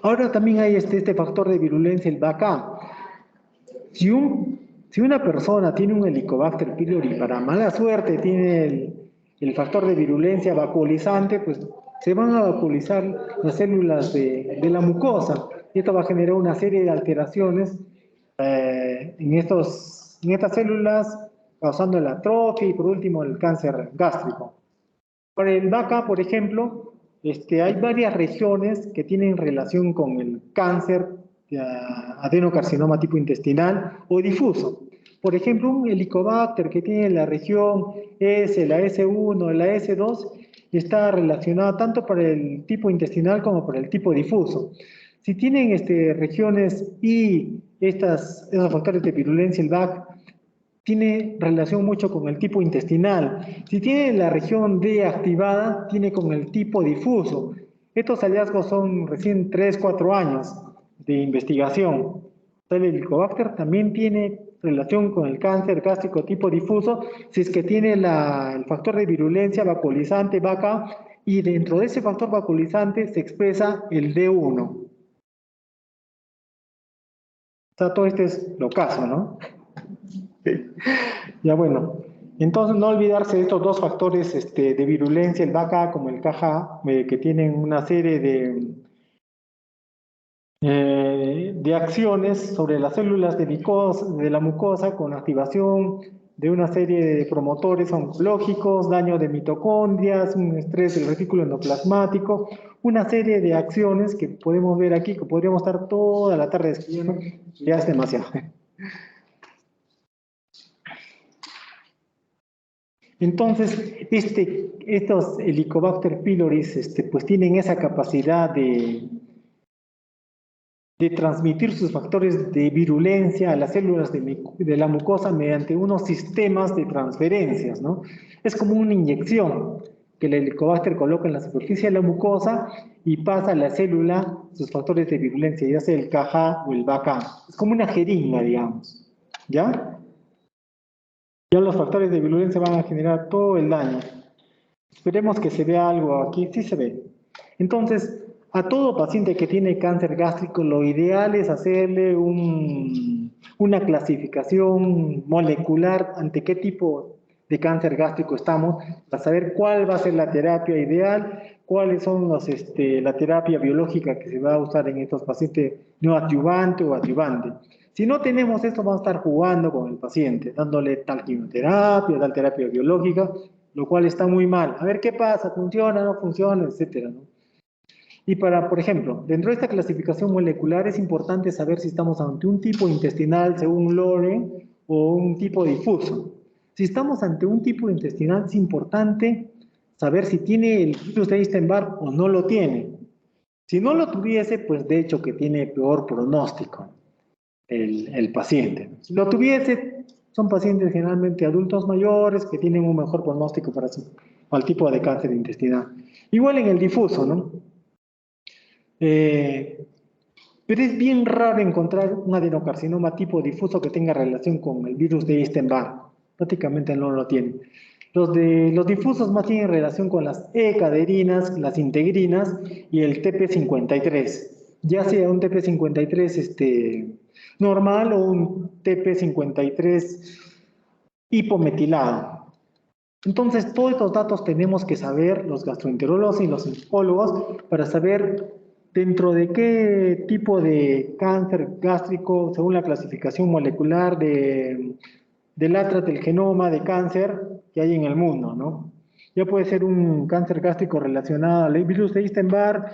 Ahora también hay este factor de virulencia, el BACA. Si una persona tiene un Helicobacter pylori, para mala suerte tiene el factor de virulencia vacuolizante, pues se van a vacuolizar las células de la mucosa. Y esto va a generar una serie de alteraciones en estas células, causando la atrofia y por último el cáncer gástrico. Para el BACA, por ejemplo, hay varias regiones que tienen relación con el cáncer adenocarcinoma tipo intestinal o difuso. Por ejemplo, un helicobacter que tiene la región S, la S1, la S2, está relacionado tanto para el tipo intestinal como para el tipo difuso. Si tienen regiones y esos factores de virulencia, el BAC, tiene relación mucho con el tipo intestinal. Si tiene la región D activada, tiene con el tipo difuso. Estos hallazgos son recién 3-4 años de investigación. El Helicobacter también tiene relación con el cáncer gástrico tipo difuso, si es que tiene el factor de virulencia vacuolizante, BACA, y dentro de ese factor vacuolizante se expresa el D1. O sea, todo este es lo caso, ¿no? Ya bueno, entonces no olvidarse de estos dos factores de virulencia, el BACA como el KA, que tienen una serie de acciones sobre las células de la mucosa con activación de una serie de promotores oncológicos, daño de mitocondrias, un estrés del retículo endoplasmático, una serie de acciones que podemos ver aquí, que podríamos estar toda la tarde escribiendo, ya es demasiado. Entonces, estos Helicobacter pylori pues tienen esa capacidad de transmitir sus factores de virulencia a las células de la mucosa mediante unos sistemas de transferencias, ¿no? Es como una inyección que el Helicobacter coloca en la superficie de la mucosa y pasa a la célula sus factores de virulencia, ya sea el KA o el BACA. Es como una jeringa, digamos, ¿ya? Ya los factores de virulencia van a generar todo el daño. Esperemos que se vea algo aquí. Sí se ve. Entonces, a todo paciente que tiene cáncer gástrico, lo ideal es hacerle una clasificación molecular ante qué tipo de cáncer gástrico estamos, para saber cuál va a ser la terapia ideal, cuáles son la terapia biológica que se va a usar en estos pacientes neoadyuvante o adyuvante. Si no tenemos esto, vamos a estar jugando con el paciente, dándole tal quimioterapia, tal terapia biológica, lo cual está muy mal. A ver qué pasa, funciona, no funciona, etcétera, ¿no? Y por ejemplo, dentro de esta clasificación molecular es importante saber si estamos ante un tipo intestinal según Lore o un tipo difuso. Si estamos ante un tipo intestinal, es importante saber si tiene el virus de Epstein-Barr o no lo tiene. Si no lo tuviese, pues de hecho que tiene peor pronóstico el paciente. Si lo tuviese, son pacientes generalmente adultos mayores que tienen un mejor pronóstico para el tipo de cáncer intestinal. Igual en el difuso, ¿no? Pero es bien raro encontrar un adenocarcinoma tipo difuso que tenga relación con el virus de Epstein-Barr. Prácticamente no lo tiene. Los difusos más tienen relación con las E-caderinas, las integrinas y el TP53. Ya sea un TP53 normal o un TP53 hipometilado. Entonces, todos estos datos tenemos que saber, los gastroenterólogos y los psicólogos, para saber dentro de qué tipo de cáncer gástrico, según la clasificación molecular del atlas del genoma de cáncer que hay en el mundo, ¿no? Ya puede ser un cáncer gástrico relacionado al virus de Epstein-Barr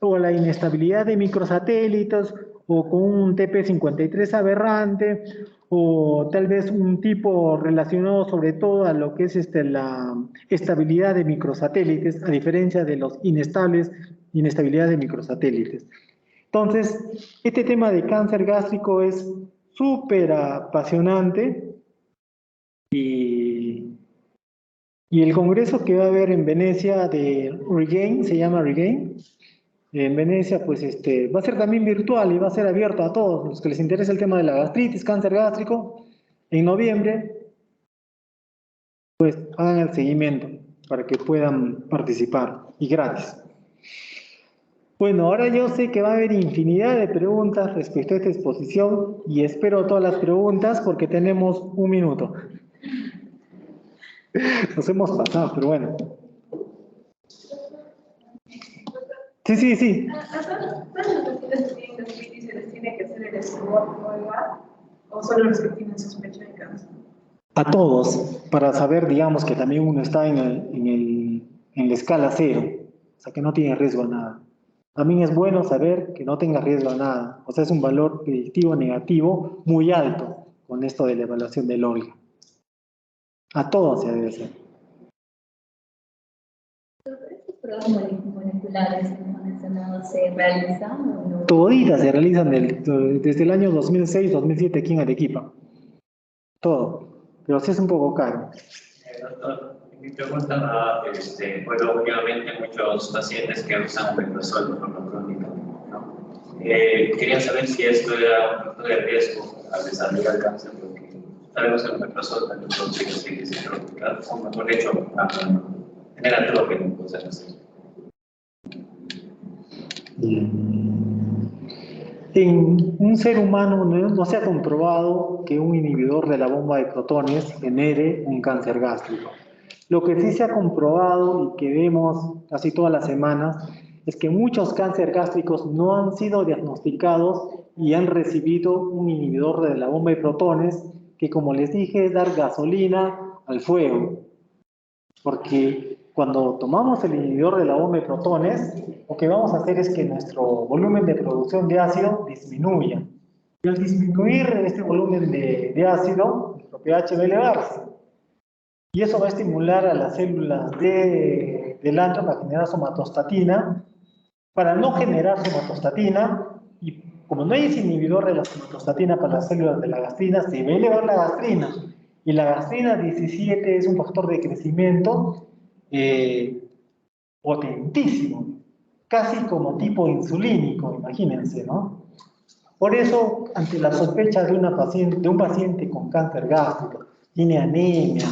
o a la inestabilidad de microsatélites o con un TP53 aberrante o tal vez un tipo relacionado sobre todo a lo que es la estabilidad de microsatélites, a diferencia de los inestabilidad de microsatélites. Entonces, este tema de cáncer gástrico es súper apasionante y, y el congreso que va a haber en Venecia de Regain, se llama Regain, en Venecia, pues va a ser también virtual y va a ser abierto a todos los que les interesa el tema de la gastritis, cáncer gástrico, en noviembre, pues hagan el seguimiento para que puedan participar y gratis. Bueno, ahora yo sé que va a haber infinidad de preguntas respecto a esta exposición y espero todas las preguntas porque tenemos un minuto. Nos hemos pasado, pero bueno. Sí, sí, sí. ¿A todos los pacientes que tienen gastritis se les tiene que hacer el escobor o igual? ¿O solo los que tienen sospecha de cáncer? A todos, para saber, digamos, que también uno está en la escala cero, o sea, que no tiene riesgo a nada. También es bueno saber que no tenga riesgo a nada, o sea, es un valor predictivo negativo muy alto con esto de la evaluación del OLGA. A todos se debe hacer. ¿Estos pruebas moleculares que hemos mencionado se realizan o no? Toditas se realizan desde el año 2006-2007 aquí en Arequipa. Todo. Pero sí es un poco caro. Doctor, mi pregunta va, bueno, últimamente muchos pacientes que usan omeprazol de forma crónica, ¿no? Quería saber si esto era un factor de riesgo al desarrollar cáncer, porque sabemos que el omeprazol también produce gastritis crónica, o mejor dicho, genera trógeno, cosas así. En un ser humano no se ha comprobado que un inhibidor de la bomba de protones genere un cáncer gástrico. Lo que sí se ha comprobado y que vemos casi todas las semanas es que muchos cánceres gástricos no han sido diagnosticados y han recibido un inhibidor de la bomba de protones que, como les dije, es dar gasolina al fuego. Porque cuando tomamos el inhibidor de la bomba de protones, lo que vamos a hacer es que nuestro volumen de producción de ácido disminuya. Y al disminuir este volumen de ácido, nuestro pH va a elevarse. Y eso va a estimular a las células del antro a generar somatostatina. Para no generar somatostatina, y como no hay ese inhibidor de la somatostatina para las células de la gastrina, se va a elevar la gastrina. Y la gastrina 17 es un factor de crecimiento potentísimo, casi como tipo insulínico, imagínense, ¿no? Por eso, ante la sospecha de un paciente con cáncer gástrico, tiene anemia,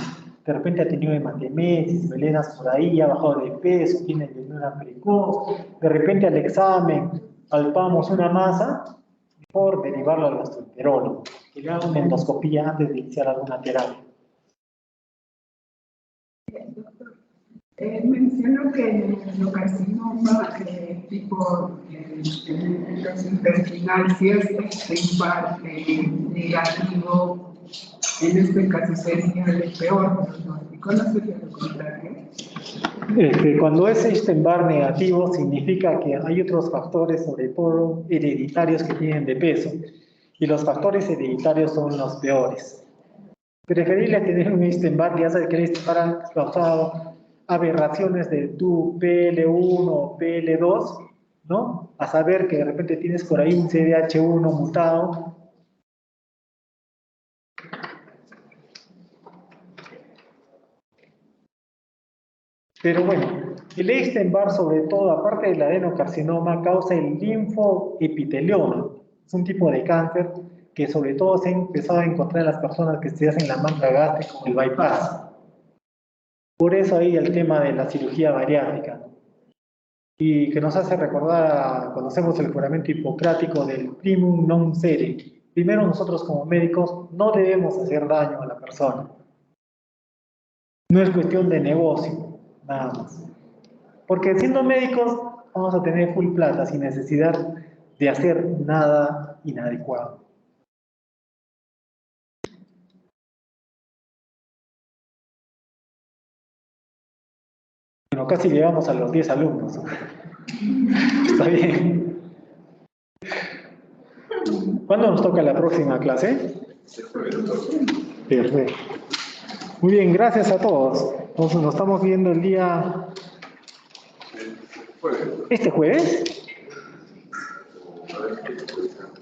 de repente ha tenido hematemesis, melenas por ahí, ha bajado de peso, tiene llenura precoz, de repente al examen palpamos una masa, mejor derivarlo al gastroenterólogo, que le haga una endoscopía antes de iniciar alguna terapia. Menciono que el adenocarcinoma tipo intestinal, si es en parte negativo, en este caso sería el peor diagnóstico, no sería lo contrario. Cuando es Epstein-Barr negativo, significa que hay otros factores, sobre todo hereditarios, que tienen de peso. Y los factores hereditarios son los peores. Preferible tener un Epstein-Barr, ya sabes que el Epstein-Barr ha causado aberraciones de tu PL1 o PL2, ¿no? A saber que de repente tienes por ahí un CDH1 mutado. Pero bueno, el Epstein-Barr, sobre todo, aparte del adenocarcinoma, causa el linfoepitelioma. Es un tipo de cáncer que sobre todo se ha empezado a encontrar en las personas que se hacen la manga gástrica o el bypass. Por eso ahí el tema de la cirugía bariátrica. Y que nos hace recordar cuando hacemos el juramento hipocrático del primum non cere. Primero nosotros como médicos no debemos hacer daño a la persona. No es cuestión de negocio, nada más. Porque siendo médicos vamos a tener full plata sin necesidad de hacer nada inadecuado. Bueno, casi llegamos a los 10 alumnos. Está bien. ¿Cuándo nos toca la próxima clase? Perfecto. Muy bien, gracias a todos. Nos estamos viendo el día... ¿Este jueves?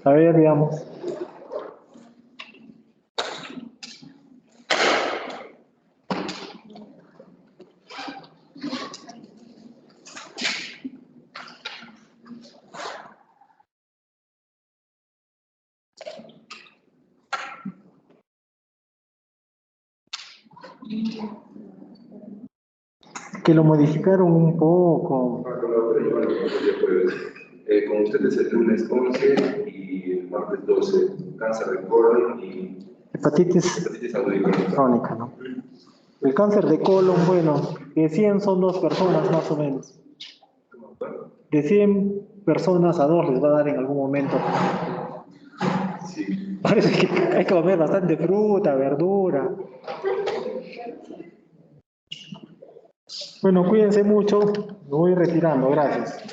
A ver, veamos. Que lo modificaron un poco. Con ustedes el lunes 11 y el martes 12, cáncer de colon y Hepatitis crónica, ¿no? El cáncer de colon, bueno, de 100 son 2 personas más o menos. De 100 personas a 2 les va a dar en algún momento. Sí. Parece que hay que comer bastante fruta, verdura. Bueno, cuídense mucho. Me voy retirando. Gracias.